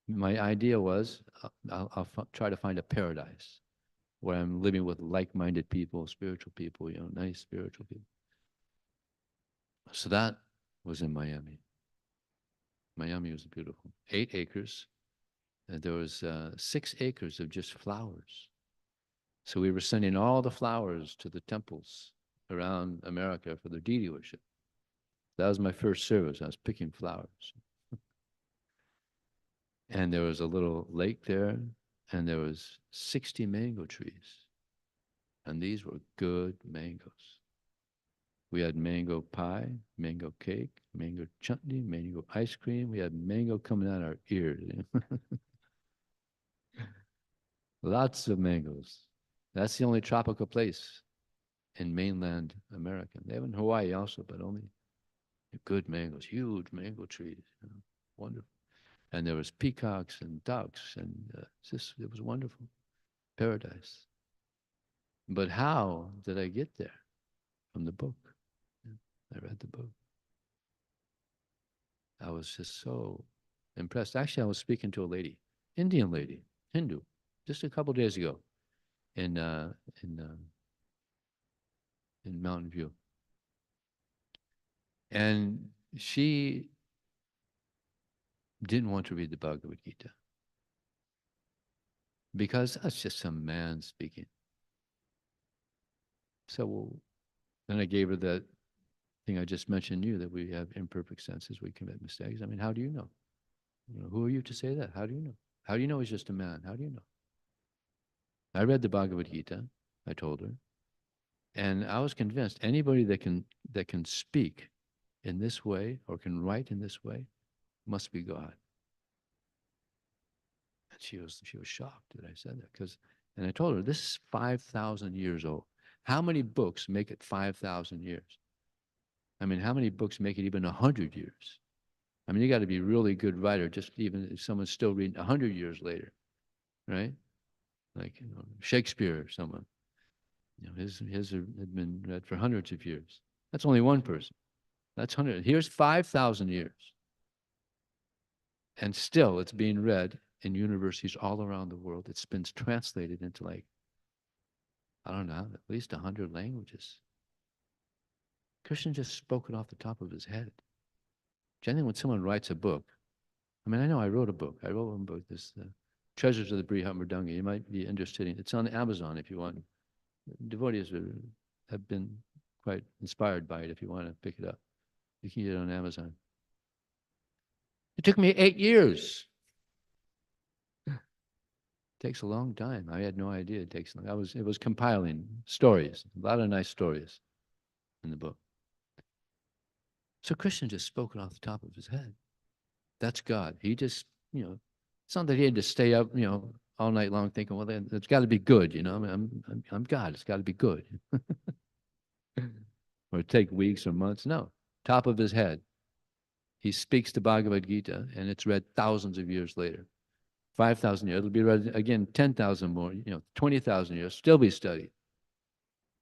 my idea was I'll try to find a paradise where I'm living with like-minded people, spiritual people, nice spiritual people. So that was in Miami. Miami was beautiful. 8 acres. And there was 6 acres of just flowers. So we were sending all the flowers to the temples around America for their deity worship. That was my first service. I was picking flowers. And there was a little lake there, and there was 60 mango trees. And these were good mangoes. We had mango pie, mango cake, mango chutney, mango ice cream. We had mango coming out our ears. Lots of mangoes. That's the only tropical place in mainland America. They have in Hawaii also, but only good mangoes, huge mango trees. Wonderful. And there was peacocks and ducks, and it was wonderful. Paradise. But how did I get there? From the book. Yeah, I read the book. I was just so impressed. Actually, I was speaking to a lady, Indian lady, Hindu, just a couple days ago in uh, in uh, in Mountain View, and she didn't want to read the Bhagavad Gita because that's just some man speaking. So then I gave her that thing I just mentioned to you, that we have imperfect senses, we commit mistakes. I mean, how do you know? Who are you to say that? How do you know? How do you know he's just a man? How do you know? I read the Bhagavad Gita, I told her, and I was convinced anybody that can speak in this way or can write in this way must be God. And she was shocked that I said that, and I told her this is 5,000 years old. How many books make it 5,000 years? I mean, how many books make it even 100 years? I mean, you got to be a really good writer, just even if someone's still reading 100 years later, right? Like Shakespeare or someone. His had been read for hundreds of years. That's only one person. That's 100. Here's 5,000 years. And still it's being read in universities all around the world. It's been translated into, like, I don't know, at least 100 languages. Krishna just spoke it off the top of his head. Generally, when someone writes a book, I mean, I know I wrote a book. I wrote one book, this Treasures of the Brihat Mridanga. You might be interested in it. It's on Amazon if you want. Devotees have been quite inspired by it if you want to pick it up. You can get it on Amazon. It took me 8 years. It takes a long time. I had no idea it takes long. It was compiling stories, a lot of nice stories in the book. So Krishna just spoke it off the top of his head. That's God. He just, it's not that he had to stay up, all night long thinking, well, it's got to be good, I mean, I'm God. It's got to be good. Or take weeks or months. No, top of his head. He speaks the Bhagavad Gita, and it's read thousands of years later. 5,000 years. It'll be read again 10,000 more, 20,000 years, still be studied.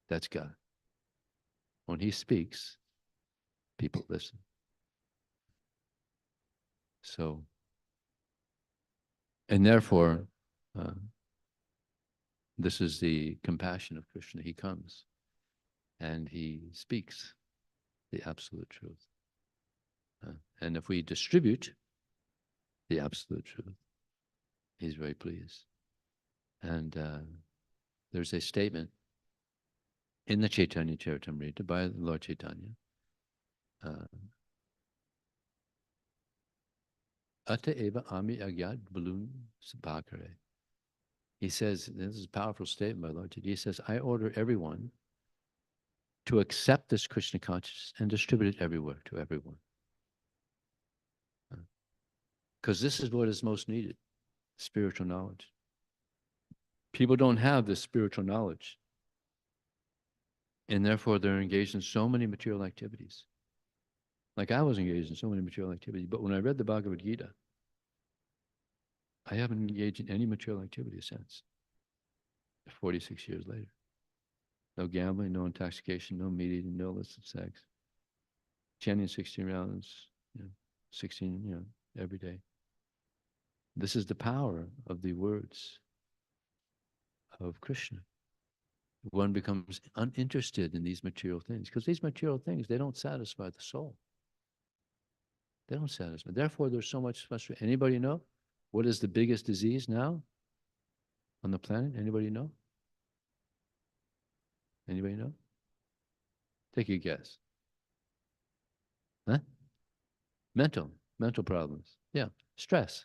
That's God. When he speaks, people listen. So, and therefore, this is the compassion of Krishna. He comes and he speaks the absolute truth. And if we distribute the absolute truth, he's very pleased. And there's a statement in the Chaitanya Charitamrita by Lord Chaitanya. Ata eva ami agyat balun sabhakare. He says, this is a powerful statement by Lord Chaitanya. He says, I order everyone to accept this Krishna consciousness and distribute it everywhere to everyone. Because this is what is most needed, spiritual knowledge. People don't have this spiritual knowledge. And therefore, they're engaged in so many material activities. Like I was engaged in so many material activities. But when I read the Bhagavad Gita, I haven't engaged in any material activity since. 46 years later. No gambling, no intoxication, no meat eating, no illicit sex. Chanting 16 rounds, 16, every day. This is the power of the words of Krishna. One becomes uninterested in these material things because these material things, they don't satisfy the soul. They don't satisfy. Therefore, there's so much frustration. Anybody know what is the biggest disease now on the planet? Anybody know? Anybody know? Take a guess. Huh? Mental problems. Yeah, stress.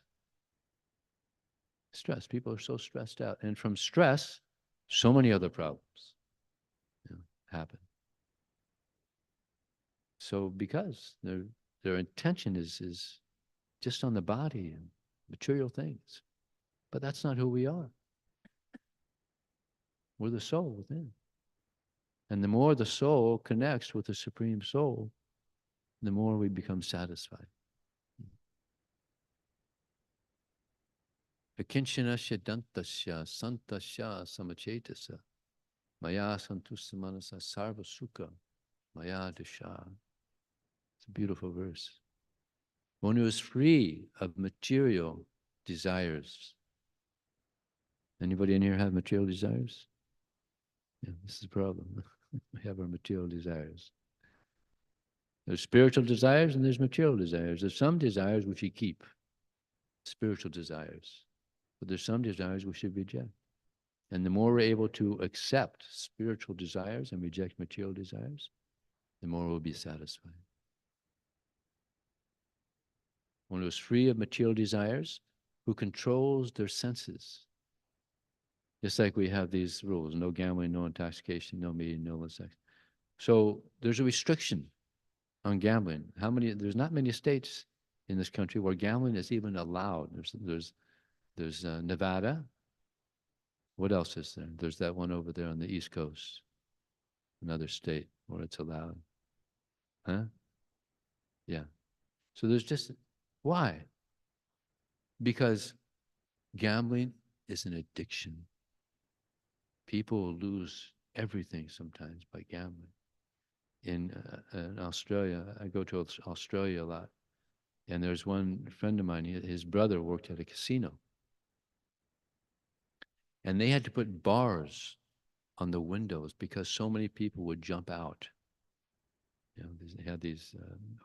Stress. People are so stressed out. And from stress, so many other problems happen. So because their intention is just on the body and material things. But that's not who we are. We're the soul within. And the more the soul connects with the Supreme Soul, the more we become satisfied. Akinchana dantasya santasya samachetasa maya santusamanasa sarva sukha maya dasha. It's a beautiful verse. One who is free of material desires. Anybody in here have material desires? Yeah, this is the problem. We have our material desires. There's spiritual desires and there's material desires. There's some desires we should keep, spiritual desires. But there's some desires we should reject. And the more we're able to accept spiritual desires and reject material desires, the more we'll be satisfied. One who is free of material desires, who controls their senses. Just like we have these rules, no gambling, no intoxication, no meeting, no illicit sex. So there's a restriction on gambling. There's not many states in this country where gambling is even allowed. There's Nevada. What else is there? There's that one over there on the East Coast, another state where it's allowed. Huh? Yeah. So there's just, why? Because gambling is an addiction. People will lose everything sometimes by gambling. In Australia, I go to Australia a lot, and there's one friend of mine, his brother worked at a casino. And they had to put bars on the windows because so many people would jump out. They had these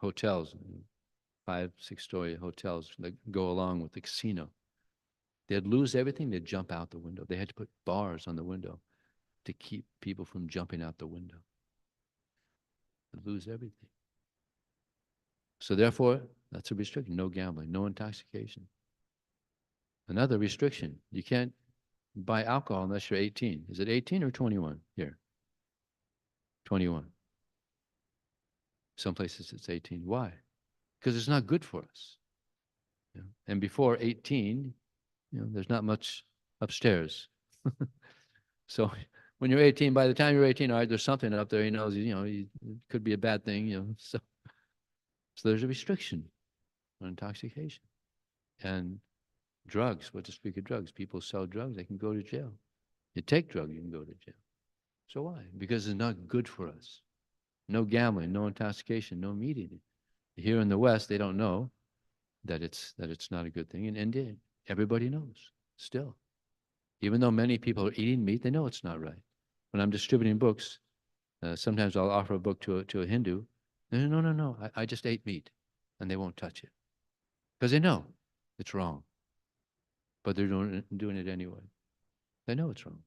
hotels, 5, 6-story hotels that go along with the casino. They'd lose everything, they'd jump out the window. They had to put bars on the window to keep people from jumping out the window. They'd lose everything. So therefore, that's a restriction. No gambling, no intoxication. Another restriction, you can't buy alcohol unless you're 18. Is it 18 or 21 here? 21. Some places it's 18. Why? Because it's not good for us. And before 18, there's not much upstairs. So when you're 18, by the time you're 18, all right, there's something up there. He knows, it could be a bad thing. So there's a restriction on intoxication. And drugs, what to speak of drugs? People sell drugs, they can go to jail. You take drugs, you can go to jail. So why? Because it's not good for us. No gambling, no intoxication, no meat eating. Here in the West, they don't know that it's not a good thing. In India, everybody knows still. Even though many people are eating meat, they know it's not right. When I'm distributing books, sometimes I'll offer a book to a Hindu. No, I just ate meat. And they won't touch it. Because they know it's wrong. But they're doing it anyway. They know it's wrong.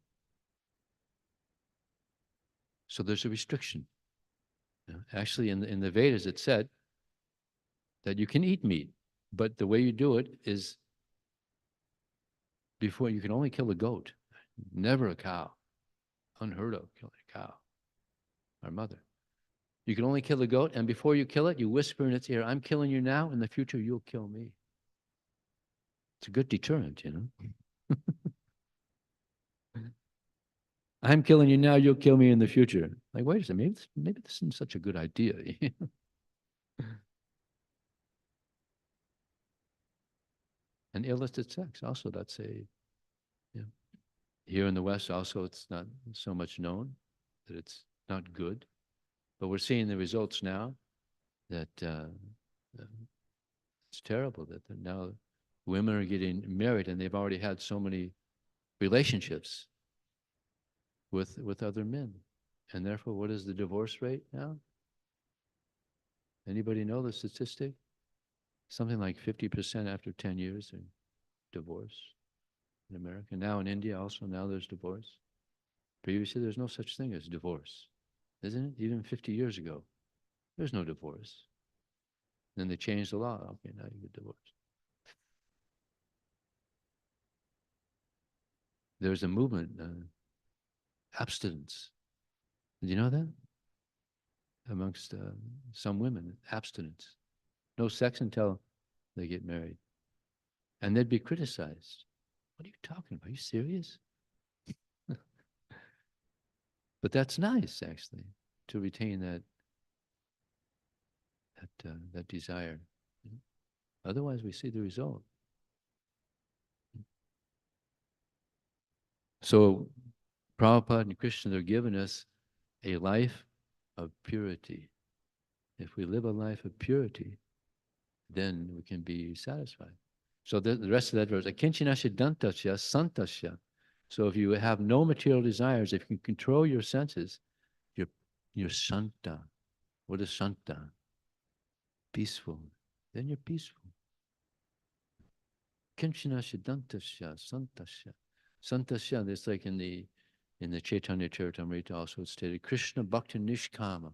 So there's a restriction. Actually, in the Vedas, it said that you can eat meat, but the way you do it is before you can only kill a goat, never a cow. Unheard of, killing a cow. Our mother. You can only kill a goat, and before you kill it, you whisper in its ear, I'm killing you now, in the future you'll kill me. It's a good deterrent, I'm killing you now, you'll kill me in the future. Like, wait a second, maybe this isn't such a good idea. And illicit sex, also, that's a Here in the West also, it's not so much known that it's not good. But we're seeing the results now that it's terrible that now women are getting married and they've already had so many relationships with other men. And therefore, what is the divorce rate now? Anybody know the statistic? Something like 50% after 10 years are divorced in America. Now in India also, now there's divorce. Previously, there's no such thing as divorce, isn't it? Even 50 years ago, there's no divorce. Then they changed the law. Okay, now you get divorced. There's a movement, abstinence. Did you know that? Amongst some women, abstinence. No sex until they get married. And they'd be criticized. What are you talking about? Are you serious? But that's nice, actually, to retain that desire. Otherwise, we see the result. So, Prabhupada and Krishna are giving us a life of purity. If we live a life of purity, then we can be satisfied. So the rest of that verse, akinchina dantasya santasya. So if you have no material desires, if you can control your senses, you're shanta. What is shanta? Peaceful. Then you're peaceful. Kinchina dantasya santasya. Santasya, it's like in the Chaitanya Charitamrita also it's stated, Krishna Bhakti Nishkama,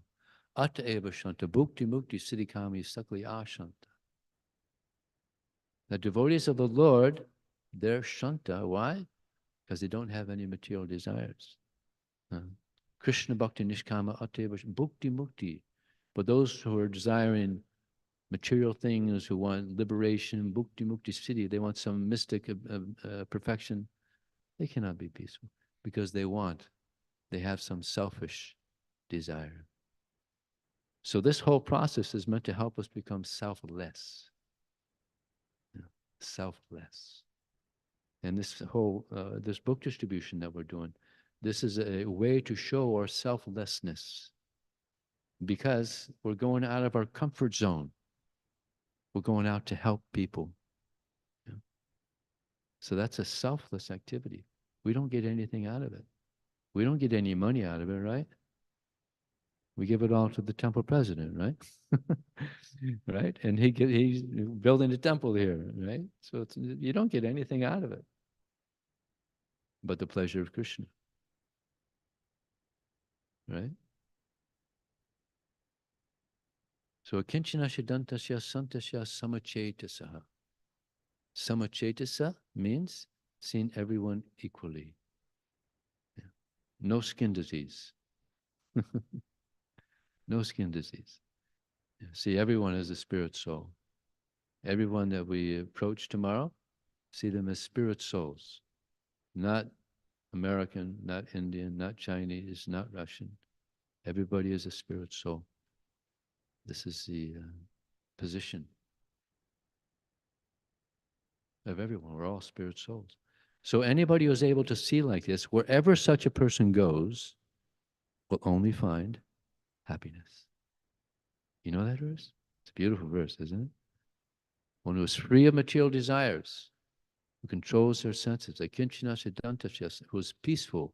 Atta Eva Shanta, Bhukti Mukti Siddhikami Sakli Ashanta. The devotees of the Lord, they're shanta. Why? Because they don't have any material desires. Krishna Bhakti Nishkama Atta Eva Bhukti Mukti. But those who are desiring material things, who want liberation, Bhukti Mukti Siddhi, they want some mystic perfection, they cannot be peaceful because they have some selfish desire. So this whole process is meant to help us become selfless. Selfless. And this whole, this book distribution that we're doing, this is a way to show our selflessness because we're going out of our comfort zone. We're going out to help people. Yeah. So that's a selfless activity. We don't get anything out of it. We don't get any money out of it, right? We give it all to the temple president, right? Right? And he's building a temple here, right? So you don't get anything out of it but the pleasure of Krishna, right? So akinchana shidantasya santasya samachetasaha. Samachetasa means seeing everyone equally. Yeah. No skin disease. No skin disease. Yeah. See everyone as a spirit soul. Everyone that we approach tomorrow, see them as spirit souls. Not American, not Indian, not Chinese, not Russian. Everybody is a spirit soul. This is the position of everyone. We're all spirit souls. So anybody who's able to see like this, wherever such a person goes, will only find happiness. You know that verse? It's a beautiful verse, isn't it? One who is free of material desires, who controls their senses, who is peaceful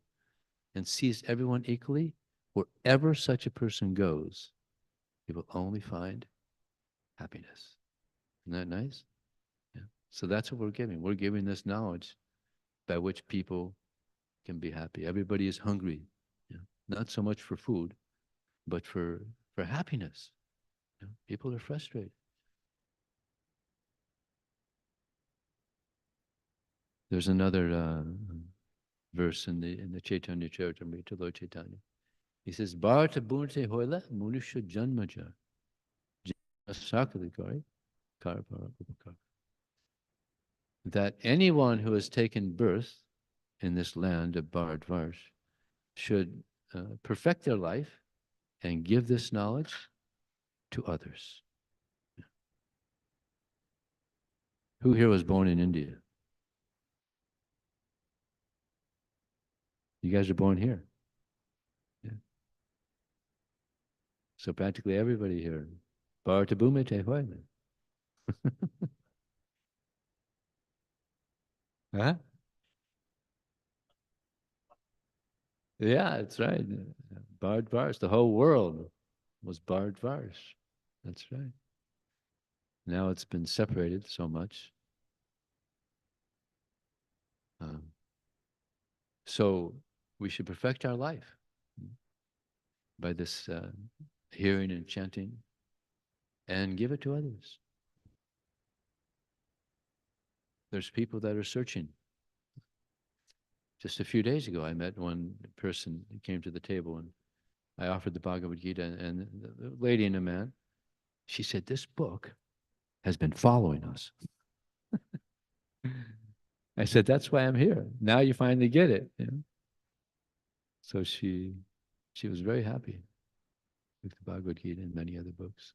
and sees everyone equally, wherever such a person goes, he will only find happiness. Isn't that nice? Yeah. So that's what we're giving. We're giving this knowledge by which people can be happy. Everybody is hungry, you know, not so much for food, but for happiness. You know, people are frustrated. There's another verse in the Chaitanya Charitamrita, Lord Chaitanya. He says, Bharata Bhunte Hoila Munusha Janmaja Sakalikari Karapara Upakara. That anyone who has taken birth in this land of Bharatvarsh should perfect their life and give this knowledge to others. Who here was born in India? You guys are born here. Yeah. So practically everybody here. Bharata Bhumite Hoyle. Huh? Yeah, that's right. Bharatvaras, the whole world was Bharatvaras. That's right. Now it's been separated so much. Um, so we should perfect our life by this hearing and chanting and give it to others. There's people that are searching. Just a few days ago, I met one person who came to the table and I offered the Bhagavad Gita, and the lady and a man, she said, "This book has been following us." I said, "That's why I'm here. Now you finally get it." You know? So she was very happy with the Bhagavad Gita and many other books.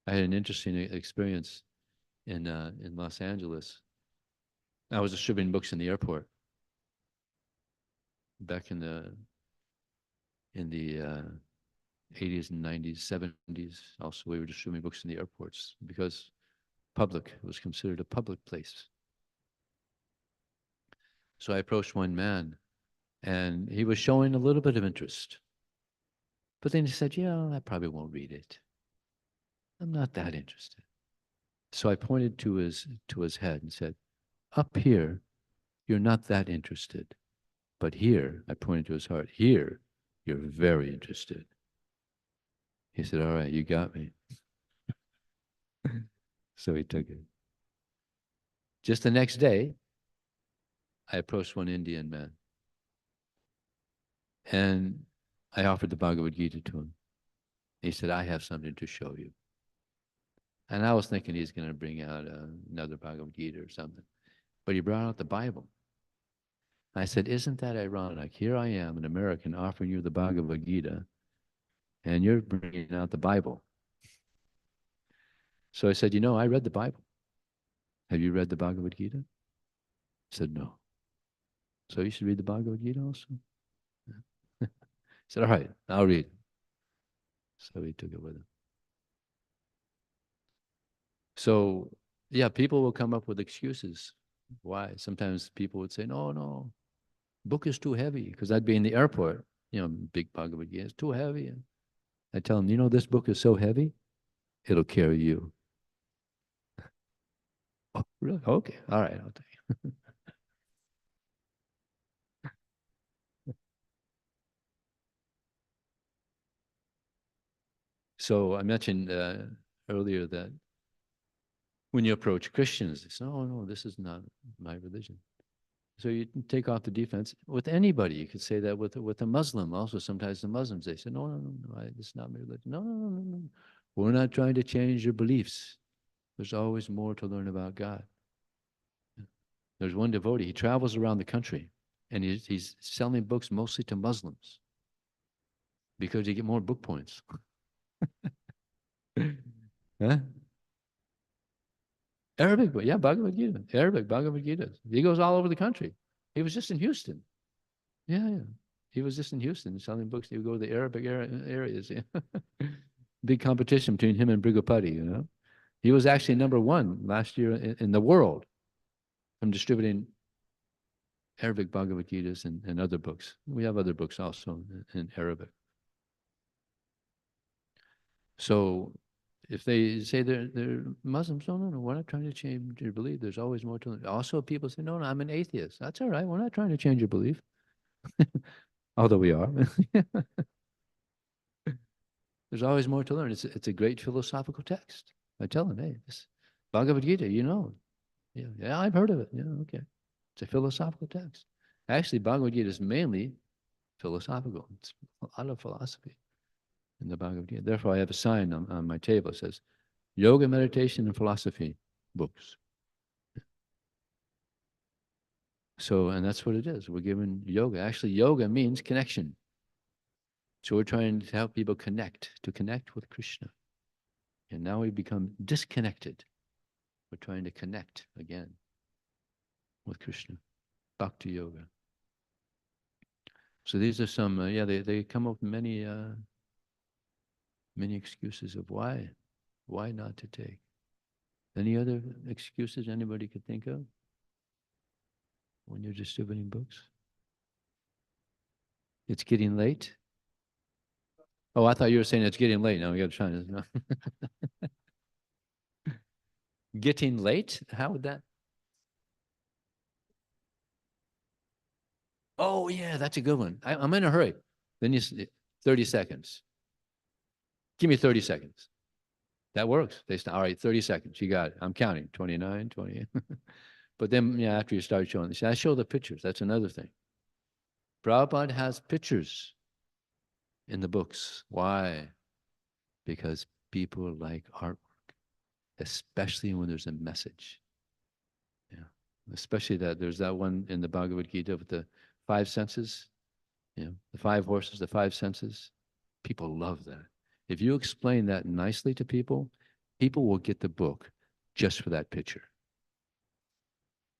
I had an interesting experience in Los Angeles. I was distributing books in the airport back in the 80s and 90s, 70s. Also, we were distributing books in the airports because it was considered a public place. So I approached one man, and he was showing a little bit of interest. But then he said, "Yeah, I probably won't read it. I'm not that interested." So I pointed to his head and said, "Up here, you're not that interested. But here," I pointed to his heart, "here, you're very interested." He said, "All right, you got me." So he took it. Just the next day, I approached one Indian man, and I offered the Bhagavad Gita to him. He said, "I have something to show you." And I was thinking he's going to bring out another Bhagavad Gita or something. But he brought out the Bible. I said, "Isn't that ironic? Here I am, an American, offering you the Bhagavad Gita, and you're bringing out the Bible." So I said, "I read the Bible. Have you read the Bhagavad Gita?" He said, "No." "So you should read the Bhagavad Gita also?" He said, "All right, I'll read." So he took it with him. So, yeah, people will come up with excuses. Why? Sometimes people would say, "No, no, book is too heavy," because I'd be in the airport, big Bhagavad Gita, it's too heavy. And I tell them, "This book is so heavy, it'll carry you." "Oh, really? Okay. All right, I'll take it." So I mentioned earlier that when you approach Christians, they say, "Oh, no, this is not my religion." So you take off the defense with anybody. You could say that with a Muslim. Also, sometimes the Muslims, they say, "No, no, no, no, this is not my religion." "No, no, no, no, no. We're not trying to change your beliefs. There's always more to learn about God." There's one devotee, he travels around the country, and he's selling books mostly to Muslims because you get more book points. Huh? Arabic, but yeah, Bhagavad Gita. Arabic, Bhagavad Gita. He goes all over the country. He was just in Houston. Yeah, yeah. He was just in Houston selling books. He would go to the Arabic areas. Yeah. Big competition between him and Brigapati. He was actually number one last year in the world from distributing Arabic Bhagavad Gitas and other books. We have other books also in Arabic. So if they say they're Muslims, no, no, no, we're not trying to change your belief. There's always more to learn. Also, people say, "No, no, I'm an atheist." That's all right. We're not trying to change your belief, although we are. There's always more to learn. It's a great philosophical text. I tell them, "Hey, this Bhagavad Gita, Yeah, yeah, I've heard of it. Yeah, okay. It's a philosophical text. Actually, Bhagavad Gita is mainly philosophical. It's a lot of philosophy in the Bhagavad Gita. Therefore, I have a sign on my table that says, "Yoga, Meditation, and Philosophy Books." So, and that's what it is. We're given yoga. Actually, yoga means connection. So we're trying to help people to connect with Krishna. And now we become disconnected. We're trying to connect again with Krishna. Bhakti yoga. So these are some, yeah, they come up with many excuses of why not to take. Any other excuses anybody could think of when you're distributing books? It's getting late. Oh, I thought you were saying it's getting late. Now we got to try this. No. Getting late? How would that? Oh, yeah, that's a good one. I'm in a hurry. Then 30 seconds. Give me 30 seconds. That works. They say, all right, 30 seconds. You got it. I'm counting 29, 20. But then, yeah, after you start showing, they say, I show the pictures. That's another thing. Prabhupada has pictures in the books. Why? Because people like artwork, especially when there's a message. Yeah. Especially that there's that one in the Bhagavad Gita with the five senses, the five horses, the five senses. People love that. If you explain that nicely to people, people will get the book just for that picture.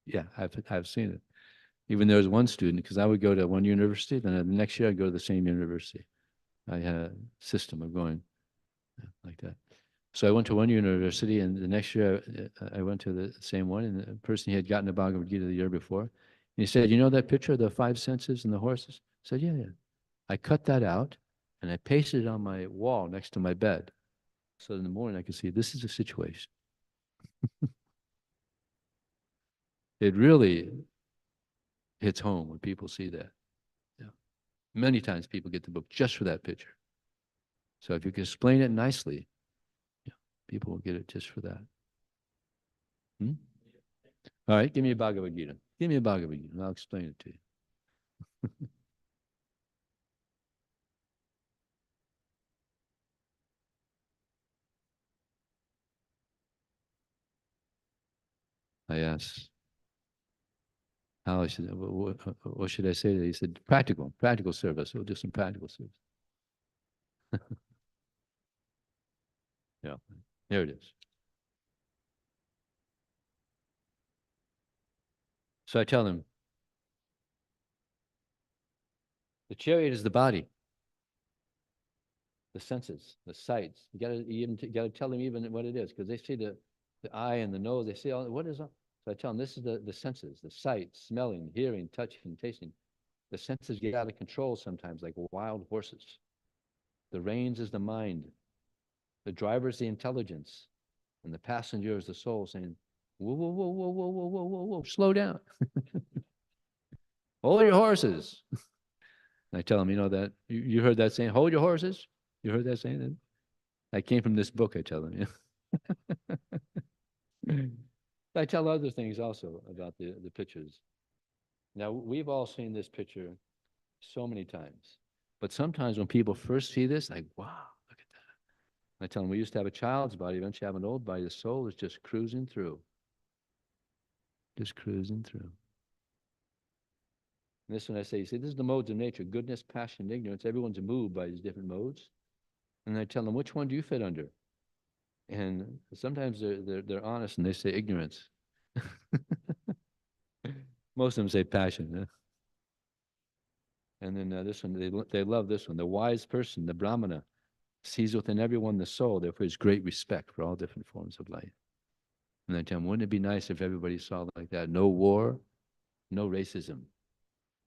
Yeah, I've seen it. Even there was one student, because I would go to one university, then the next year I'd go to the same university. I had a system of going like that. So I went to one university, and the next year I went to the same one, and the person he had gotten the Bhagavad Gita the year before, and he said, "You know that picture of the five senses and the horses?" I said, "Yeah, yeah." I cut that out, and I pasted it on my wall next to my bed, so in the morning I could see this is a situation. It really hits home when people see that. Yeah. Many times people get the book just for that picture. So if you can explain it nicely, yeah, people will get it just for that. Hmm? All right, give me a Bhagavad Gita. Give me a Bhagavad Gita, and I'll explain it to you. I asked, how should what should I say? He said, practical service. We'll do some practical service. Yeah, here it is. So I tell him, the chariot is the body, the senses, the sights. You gotta tell them even what it is, because they see the eye and the nose. They see all what is all. So I tell them this is the senses, the sight, smelling, hearing, touching, tasting. The senses get out of control sometimes, like wild horses. The reins is the mind. The driver is the intelligence, and the passenger is the soul, saying, "Whoa, whoa, whoa, whoa, whoa, whoa, whoa, whoa, whoa, slow down, hold your horses." And I tell them, you know that you heard that saying, "Hold your horses." You heard that saying? That came from this book. I tell them. Yeah. I tell other things also about the pictures. Now we've all seen this picture so many times, but sometimes when people first see this, like, wow, look at that. I tell them we used to have a child's body, eventually have an old body. The soul is just cruising through, just cruising through. And this one I say, you see, this is the modes of nature: goodness, passion, ignorance. Everyone's moved by these different modes. And I tell them, which one do you fit under? And sometimes they're honest and they say ignorance. Most of them say passion. Huh? And then this one, they love this one. The wise person, the Brahmana, sees within everyone the soul, therefore has great respect for all different forms of life. And I tell them, wouldn't it be nice if everybody saw like that? No war, no racism.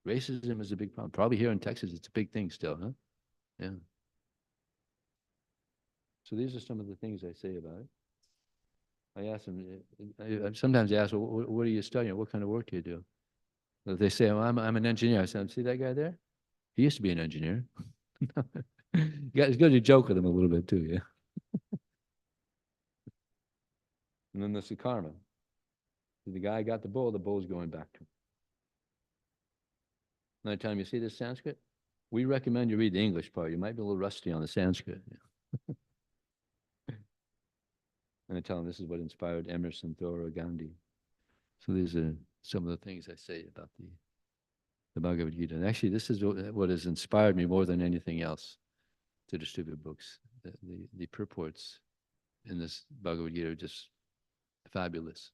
Racism is a big problem. Probably here in Texas, it's a big thing still, huh? Yeah. So these are some of the things I say about it. I ask them, sometimes they ask, well, what are you studying? What kind of work do you do? They say, oh, I'm an engineer. I said, see that guy there? He used to be an engineer. It's good to joke with him a little bit too, yeah. And then there's the karma. The guy got the bull's going back to him. And I tell him, you see this Sanskrit? We recommend you read the English part. You might be a little rusty on the Sanskrit. And I tell him this is what inspired Emerson, Thoreau, Gandhi. So these are some of the things I say about the Bhagavad Gita. And actually, this is what has inspired me more than anything else to distribute books. The purports in this Bhagavad Gita are just fabulous.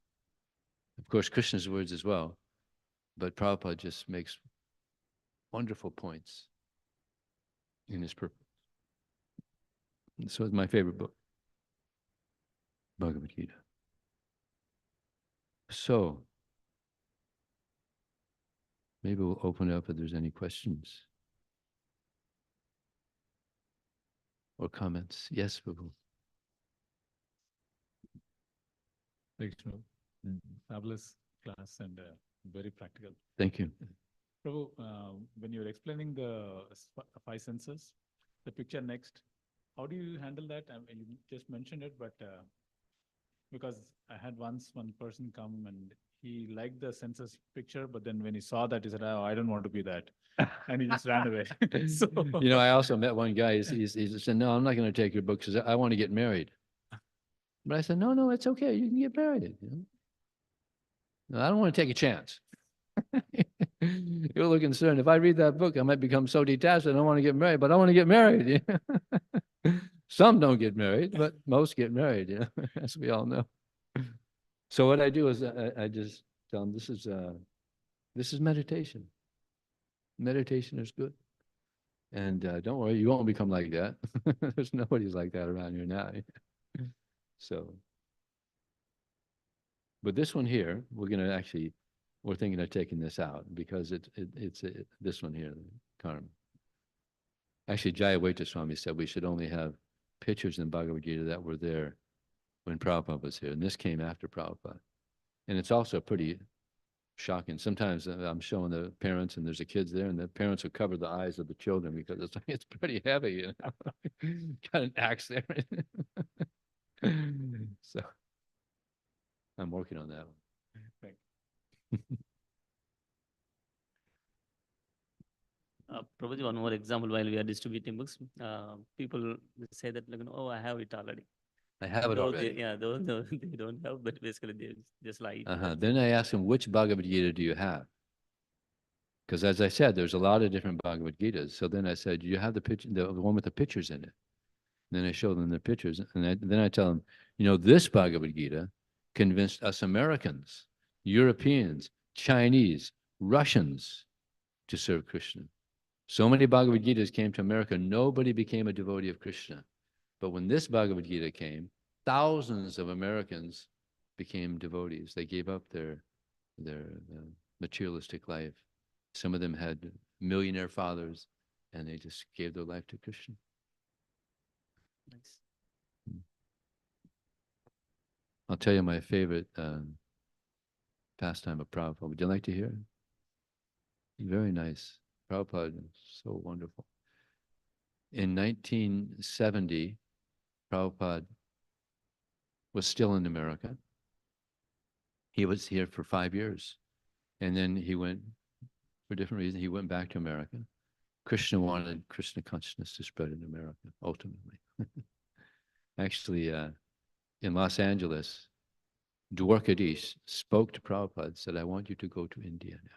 Of course, Krishna's words as well, but Prabhupada just makes wonderful points in his purpose. So it's my favorite book, Bhagavad Gita. So maybe we'll open it up if there's any questions or comments. Yes, Prabhu.
Hare Krishna. Fabulous class and very practical.
Thank you.
Prabhu, when you're explaining the five senses, the picture next, how do you handle that? I mean, you just mentioned it, but because I had once one person come and he liked the census picture, but then when he saw that, he said, "Oh, I don't want to be that," and he just ran away. So,
You know, I also met one guy. He said, "No, I'm not going to take your book because I want to get married." But I said, "No, it's okay. You can get married. You know? No, I don't want to take a chance." You're a little concerned. If I read that book, I might become so detached. I don't want to get married, but I want to get married. Some don't get married, but most get married, as we all know. So what I do is I just tell them this is meditation. Meditation is good. And don't worry, you won't become like that. There's nobody's like that around here now. So, but this one here, we're thinking of taking this out because it's this one here, karma. Actually, Jaya Swami said we should only have pictures in Bhagavad Gita that were there when Prabhupada was here. And this came after Prabhupada. And it's also pretty shocking. Sometimes I'm showing the parents and there's the kids there and the parents will cover the eyes of the children because it's pretty heavy. You know? Got an axe there. So I'm working on that one.
Prabhuji, one more example while we are distributing books. People say that, like, oh, I have it already.
I have it
Though
already.
those they don't have, but basically they just lie.
Then I ask them, which Bhagavad Gita do you have? Because as I said, there's a lot of different Bhagavad Gitas. So then I said, do you have the picture, the one with the pictures in it? And then I show them the pictures. And then I tell them, this Bhagavad Gita convinced us Americans, Europeans, Chinese, Russians to serve Krishna. So many Bhagavad Gitas came to America. Nobody became a devotee of Krishna. But when this Bhagavad Gita came, thousands of Americans became devotees. They gave up their materialistic life. Some of them had millionaire fathers, and they just gave their life to Krishna.
Nice.
I'll tell you my favorite pastime of Prabhupada. Would you like to hear? Very nice. Prabhupada is so wonderful. In 1970, Prabhupada was still in America. He was here for 5 years. And then he went, for different reasons, he went back to America. Krishna wanted Krishna consciousness to spread in America, ultimately. Actually, in Los Angeles, Dwarkadish spoke to Prabhupada and said, I want you to go to India now.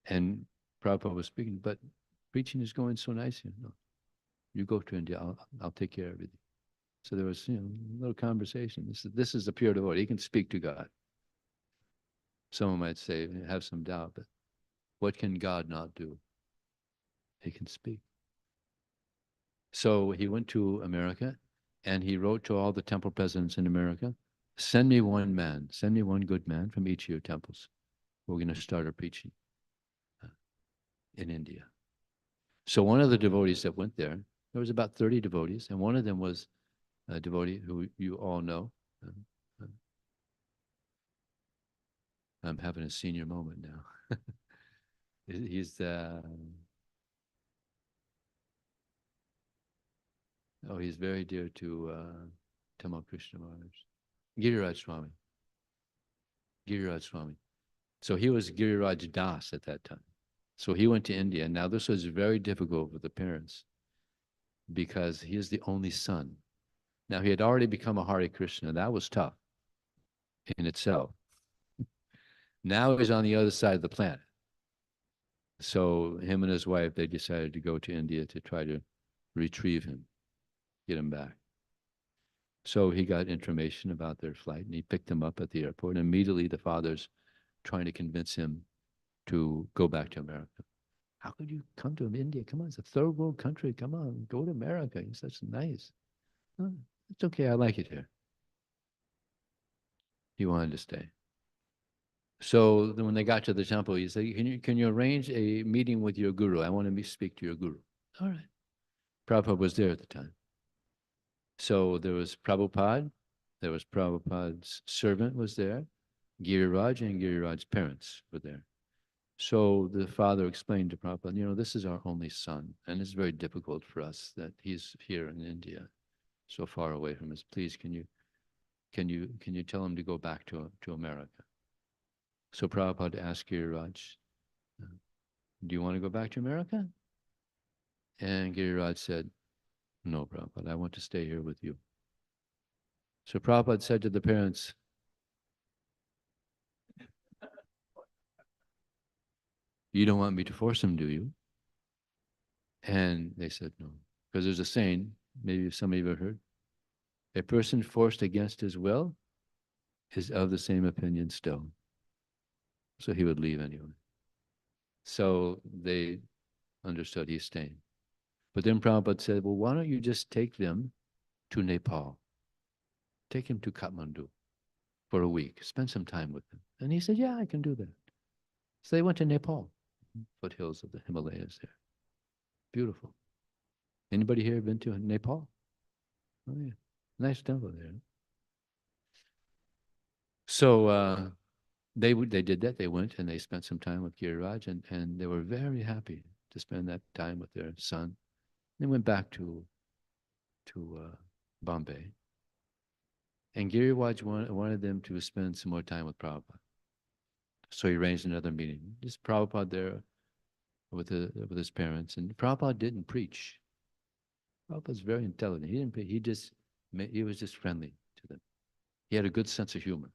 And Prabhupada was speaking, but preaching is going so nice here. No, you go to India, I'll take care of everything. So there was, a little conversation. This is a pure devotee. He can speak to God. Someone might say, have some doubt, but what can God not do? He can speak. So he went to America and he wrote to all the temple presidents in America, send me one man, send me one good man from each of your temples. We're going to start our preaching in India. So one of the devotees that went there was about 30 devotees, and one of them was a devotee who you all know. I'm having a senior moment now. He's he's very dear to Tamal Krishna Maharaj. Giriraj Swami. Giriraj Swami. So he was Giriraj Das at that time. So he went to India. Now this was very difficult for the parents because he is the only son. Now he had already become a Hare Krishna. That was tough in itself. Now he's on the other side of the planet. So him and his wife, they decided to go to India to try to retrieve him, get him back. So he got information about their flight and he picked them up at the airport. And immediately the father's trying to convince him to go back to America. How could you come to India? Come on, it's a third world country. Come on, go to America. It's such nice. "Oh, it's okay. I like it here." He wanted to stay. So then when they got to the temple, he said, can you arrange a meeting with your guru? I want to speak to your guru. All right. Prabhupada was there at the time. So there was Prabhupada, there was Prabhupada's servant was there, Giriraj and Giriraj's parents were there. So the father explained to Prabhupada, this is our only son, and it's very difficult for us that he's here in India, so far away from us. Please, can you tell him to go back to America? So Prabhupada asked Giriraj, do you want to go back to America? And Giriraj said, no, Prabhupada, I want to stay here with you. So Prabhupada said to the parents, you don't want me to force him, do you? And they said no. Because there's a saying, maybe some of you have heard, a person forced against his will is of the same opinion still. So he would leave anyway. So they understood he's staying. But then Prabhupada said, well, why don't you just take them to Nepal? Take him to Kathmandu for a week. Spend some time with him. And he said, yeah, I can do that. So they went to Nepal, foothills of the Himalayas there. Beautiful. Anybody here been to Nepal? Oh, yeah. Nice temple there. So they did that. They went and they spent some time with Giriraj, and they were very happy to spend that time with their son. They went back to Bombay. And Giriraj wanted them to spend some more time with Prabhupada. So he arranged another meeting. Just Prabhupada there with his parents. And Prabhupada didn't preach. Prabhupada's very intelligent. He didn't preach. He was just friendly to them. He had a good sense of humor.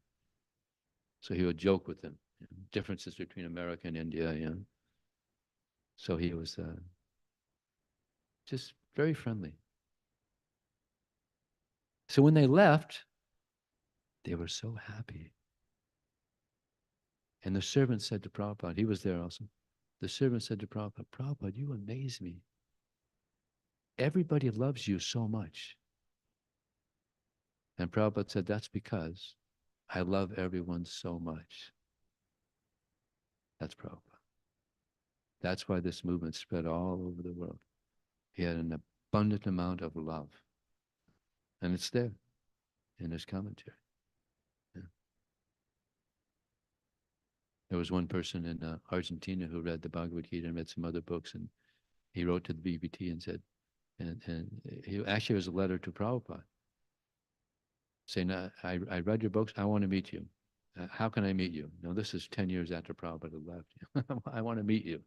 So he would joke with them. Differences between America and India. So he was just very friendly. So when they left, they were so happy. And the servant said to Prabhupada, he was there also. The servant said to Prabhupada, Prabhupada, you amaze me. Everybody loves you so much. And Prabhupada said, that's because I love everyone so much. That's Prabhupada. That's why this movement spread all over the world. He had an abundant amount of love. And it's there in his commentary. Yeah. There was one person in Argentina who read the Bhagavad Gita and read some other books, and he wrote to the BBT and said, and he actually was a letter to Prabhupada saying, I read your books, I want to meet you. How can I meet you? No, this is 10 years after Prabhupada had left. I want to meet you.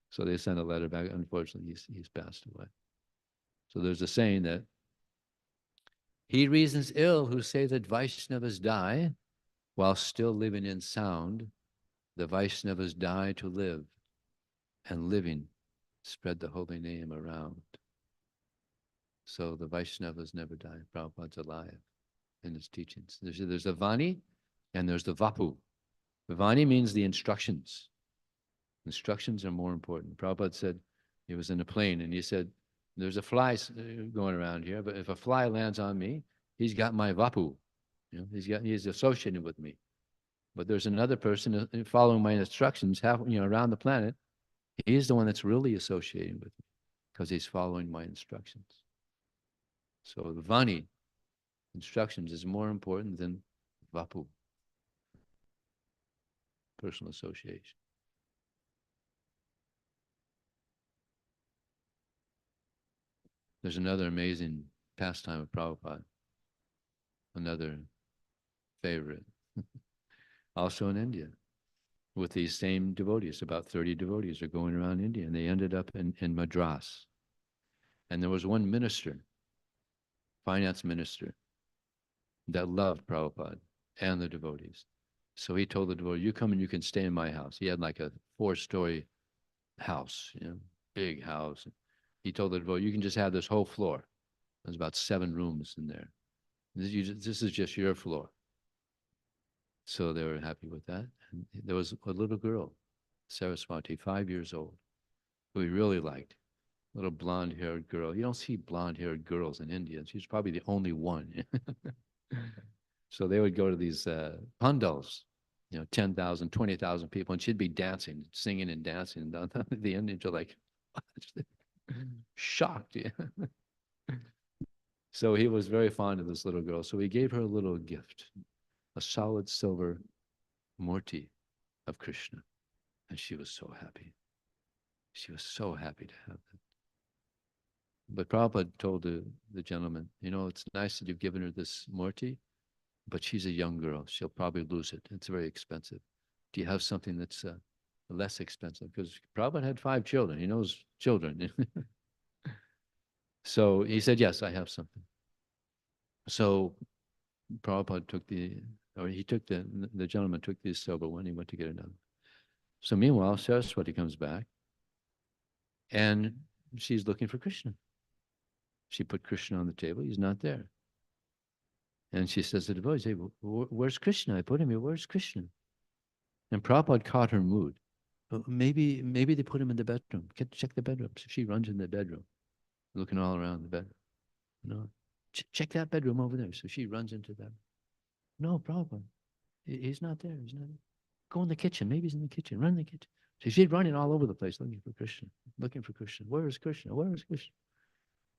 So they sent a letter back. Unfortunately, he's passed away. So there's a saying that he reasons ill who say that Vaishnavas die while still living in sound. The Vaishnavas die to live, and living spread the holy name around. So the Vaishnavas never die. Prabhupada's alive in his teachings. There's the Vani and there's the Vapu. The Vani means the instructions. Instructions are more important. Prabhupada said, he was in a plane and he said, there's a fly going around here, but if a fly lands on me, he's got my Vapu. He's associated with me. But there's another person following my instructions around the planet. He's the one that's really associating with me because he's following my instructions. So the Vani, instructions, is more important than Vapu, personal association. There's another amazing pastime of Prabhupada, another favorite, also in India, with these same devotees. About 30 devotees are going around India, and they ended up in Madras. And there was one minister, finance minister, that loved Prabhupada and the devotees. So he told the devotee, you come and you can stay in my house. He had like a 4-story house, big house. He told the devotee, you can just have this whole floor. There's about 7 rooms in there. This is just your floor. So they were happy with that. And there was a little girl Saraswati, 5 years old, who he really liked. Little blonde-haired girl. You don't see blonde-haired girls in India. She's probably the only one. So they would go to these pandals, 10,000, 20,000 people, and she'd be dancing, singing and dancing. And the Indians are like, shocked. So he was very fond of this little girl. So he gave her a little gift, a solid silver murti of Krishna. And she was so happy. She was so happy to have that. But Prabhupada told the gentleman, it's nice that you've given her this murti, but she's a young girl. She'll probably lose it. It's very expensive. Do you have something that's less expensive? Because Prabhupada had 5 children. He knows children. So he said, yes, I have something. So Prabhupada took the gentleman took the silver one. He went to get another. So meanwhile, Saraswati comes back and she's looking for Krishna. She put Krishna on the table. He's not there. And she says to the devotees, hey, where's Krishna? I put him here. Where's Krishna? And Prabhupada caught her mood. Maybe they put him in the bedroom. Check the bedroom. So she runs in the bedroom, looking all around the bedroom. Check that bedroom over there. So she runs into that. No, Prabhupada. He's not there. He's not there. Go in the kitchen. Maybe he's in the kitchen. Run in the kitchen. So she's running all over the place looking for Krishna. Where is Krishna? Where is Krishna?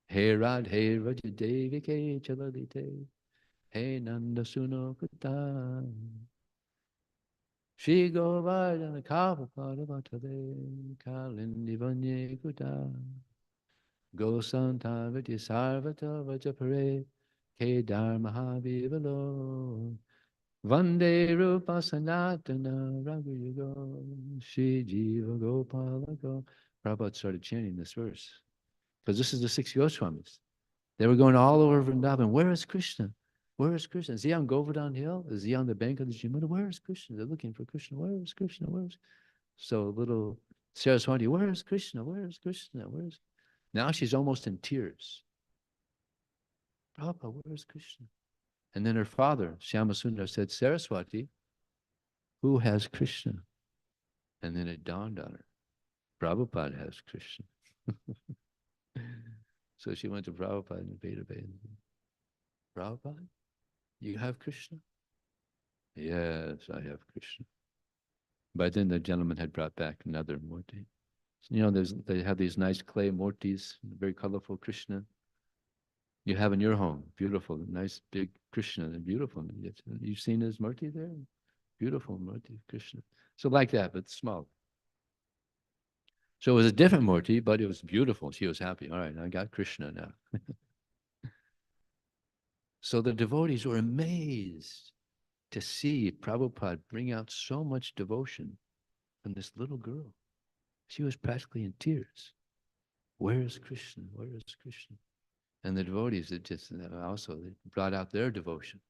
Hey Radhe Rajadevike Chalalite. Hey Nanda Suno Kuta. Shri Govardhana Kavapadavattade Kalindi Vanye Kuta. Gosantavati Sarvata Vajapare Kedar Mahavivalo. Vande Rupa Sanatana Raghuyugo Shri Jiva Gopalago. Prabhupada started chanting this verse because this is the 6 Goswamis. They were going all over Vrindavan. Where is Krishna? Where is Krishna? Is he on Govardhan Hill? Is he on the bank of the Jamuna? Where is Krishna? They're looking for Krishna. Where is Krishna? So little Saraswati, where is Krishna? Where is Krishna? Now she's almost in tears. Prabhupada, where is Krishna? And then her father, Shyamasundar, said, Saraswati, who has Krishna? And then it dawned on her, Prabhupada has Krishna. So she went to Prabhupada and paid a bait. Prabhupada, you have Krishna? Yes, I have Krishna. By then the gentleman had brought back another murti. They have these nice clay murtis, very colorful Krishna. You have in your home, beautiful, nice big Krishna, beautiful. You've seen his murti there? Beautiful murti, Krishna. So like that, but small. So it was a different murti, but it was beautiful. She was happy. All right, I got Krishna now. So the devotees were amazed to see Prabhupada bring out so much devotion from this little girl. She was practically in tears. Where is Krishna? Where is Krishna? And the devotees they brought out their devotion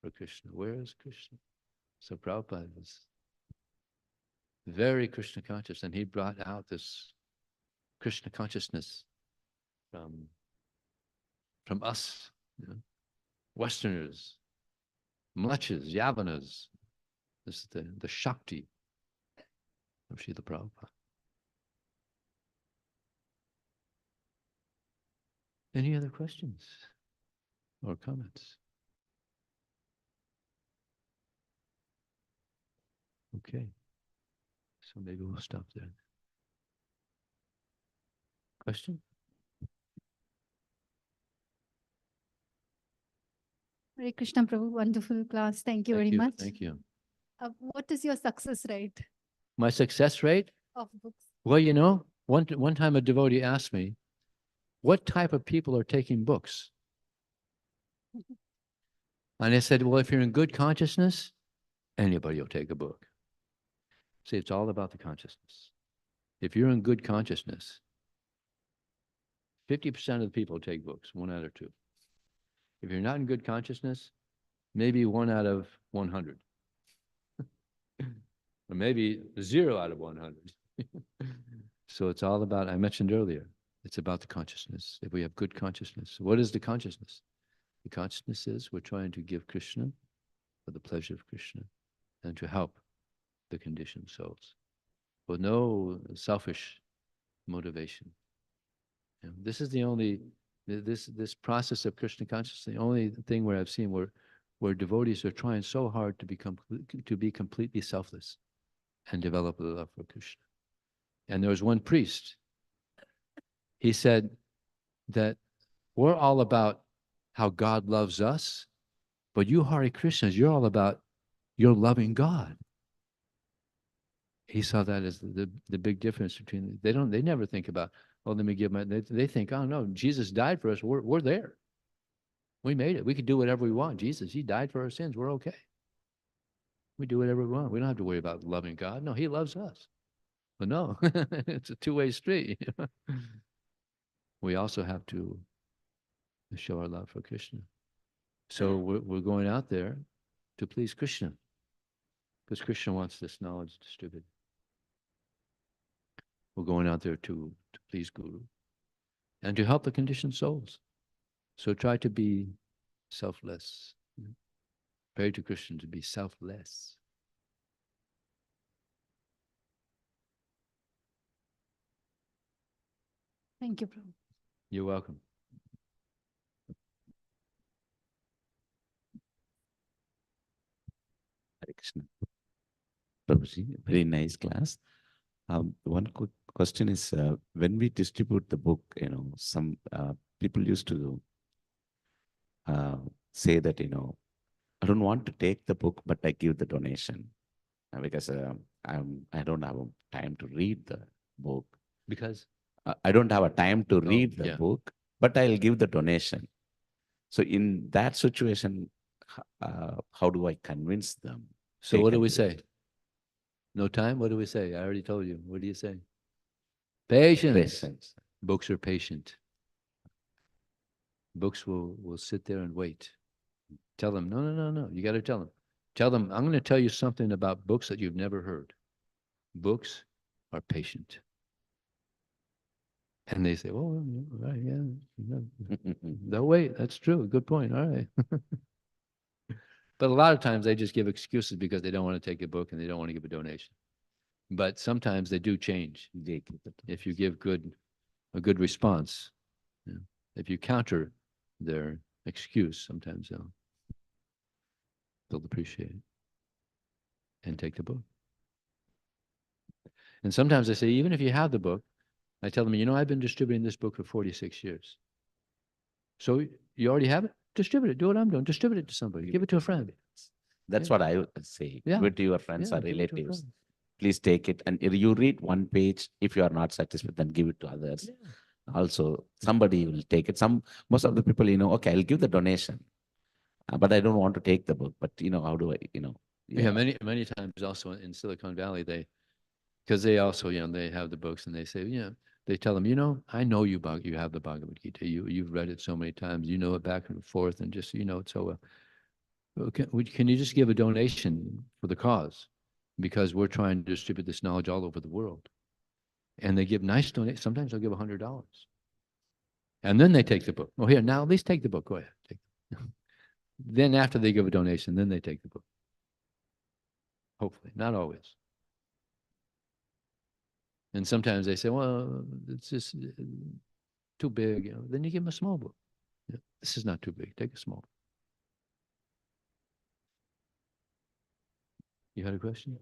for Krishna. Where is Krishna? So Prabhupada was very Krishna conscious, and he brought out this Krishna consciousness from us, Westerners, Mlechas, Yavanas. This is the Shakti of Srila Prabhupada. Any other questions or comments? Okay. So maybe we'll stop there. Question?
Hare Krishna Prabhu, wonderful class. Thank you very much.
Thank you.
What is your success rate
My success rate?
of books?
Well, one time a devotee asked me, what type of people are taking books? And I said, well, if you're in good consciousness, anybody will take a book. See, it's all about the consciousness. If you're in good consciousness, 50% of the people take books, 1 out of 2. If you're not in good consciousness, maybe 1 out of 100. Or maybe 0 out of 100. So it's all about, I mentioned earlier, it's about the consciousness. If we have good consciousness, what is the consciousness? The consciousness is we're trying to give Krishna for the pleasure of Krishna and to help the conditioned souls. with no selfish motivation. This is the only this process of Krishna consciousness, the only thing where I've seen where devotees are trying so hard to be completely selfless and develop a love for Krishna. And there was one priest. He said that we're all about how God loves us, but you Hare Krishnas, you're all about your loving God. He saw that as the big difference between they never think about, oh, let me give my they think, oh no, Jesus died for us. We're there. We made it. We could do whatever we want. Jesus, he died for our sins. We're okay. We do whatever we want. We don't have to worry about loving God. No, he loves us. But no, it's a two-way street. We also have to show our love for Krishna. So we're going out there to please Krishna, because Krishna wants this knowledge distributed. We're going out there to please Guru and to help the conditioned souls. So try to be selfless. Pray to Krishna to be selfless.
Thank you, Prabhu.
You're welcome.
Hare Krishna. Prabhuji, very nice class. One quick question is, when we distribute the book, some people used to say that, I don't want to take the book, but I give the donation because I don't have time to read the book.
Because
I don't have a time to read the
yeah.
book, but I'll give the donation. So in that situation, how do I convince them?
So
They
what do
can
we
do
say?
it.
No time? What do we say? I already told you. What do you say? Patience.
Patience.
Books are patient. Books will sit there and wait. Tell them, no. You got to tell them. Tell them, I'm going to tell you something about books that you've never heard. Books are patient. And they say, oh, right, yeah. They'll wait. That's true. Good point. All right. But a lot of times they just give excuses because they don't want to take a book and they don't want to give a donation. But sometimes they do change if you give a good response. Yeah. If you counter their excuse, sometimes they'll appreciate it and take the book. And sometimes I say, even if you have the book, I tell them, I've been distributing this book for 46 years. So you already have it? Distribute it. Do what I'm doing. Distribute it to somebody. Give it to a friend.
That's what I would say.
Yeah.
Give it to your friends
Yeah,
or
give it to a
relatives.
friend.
Please take it. And you read one page. If you are not satisfied, then give it to others.
Yeah.
Also, somebody will take it. Most of the people, okay, I'll give the donation, but I don't want to take the book. But how do I,
Yeah, many times also in Silicon Valley, because they also, they have the books and they say, they tell them, I know you have the Bhagavad Gita. You've read it so many times. You know it back and forth and just, it so well. Can you just give a donation for the cause? Because we're trying to distribute this knowledge all over the world. And they give nice donations. Sometimes they'll give $100. And then they take the book. Oh, here, now at least take the book. Go ahead. Take it. Then after they give a donation, then they take the book. Hopefully, not always. And sometimes they say, well, it's just too big. Then you give them a small book. This is not too big. Take a small book. You had a question?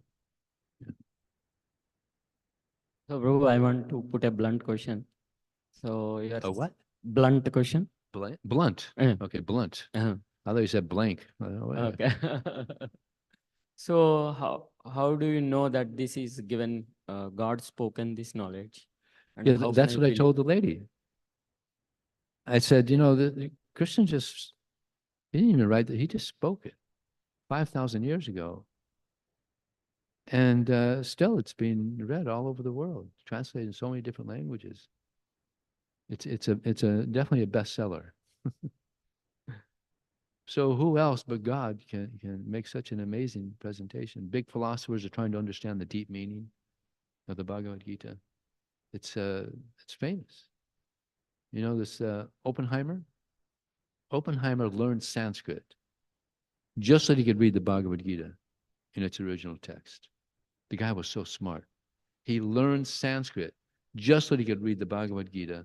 So, bro, I want to put a blunt question. So, your
A what?
blunt question?
Blunt.
Uh,
Okay, blunt.
uh,
I thought you said blank.
okay. So, how do you know that this is given God spoken this knowledge? And
Yeah,
how can
that's what I
feel
told the lady. I said, the Christian he didn't even write that. He just spoke it 5,000 years ago. And still it's being read all over the world, translated in so many different languages. It's definitely a bestseller. So who else but God can make such an amazing presentation? Big philosophers are trying to understand the deep meaning of the Bhagavad Gita. It's famous. This Oppenheimer? Oppenheimer learned Sanskrit just so he could read the Bhagavad Gita in its original text. The guy was so smart. He learned Sanskrit just so he could read the Bhagavad Gita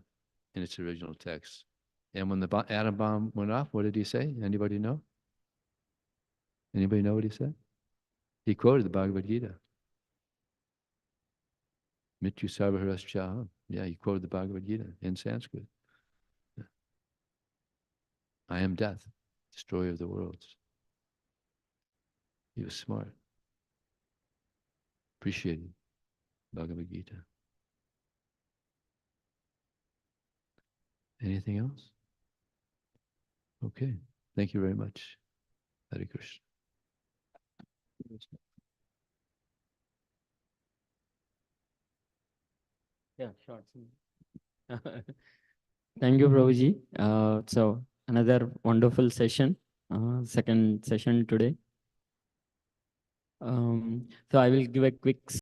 in its original text. And when the atom bomb went off, what did he say? Anybody know? Anybody know what he said? He quoted the Bhagavad Gita. Mityu Sarvaharascha. Yeah, he quoted the Bhagavad Gita in Sanskrit. Yeah. I am death, destroyer of the worlds. He was smart. Appreciated Bhagavad Gita. Anything else? Okay. Thank you very much. Hare Krishna.
Yeah, short. Thank you, Prabhuji. So another wonderful session, second session today. So I will give a quick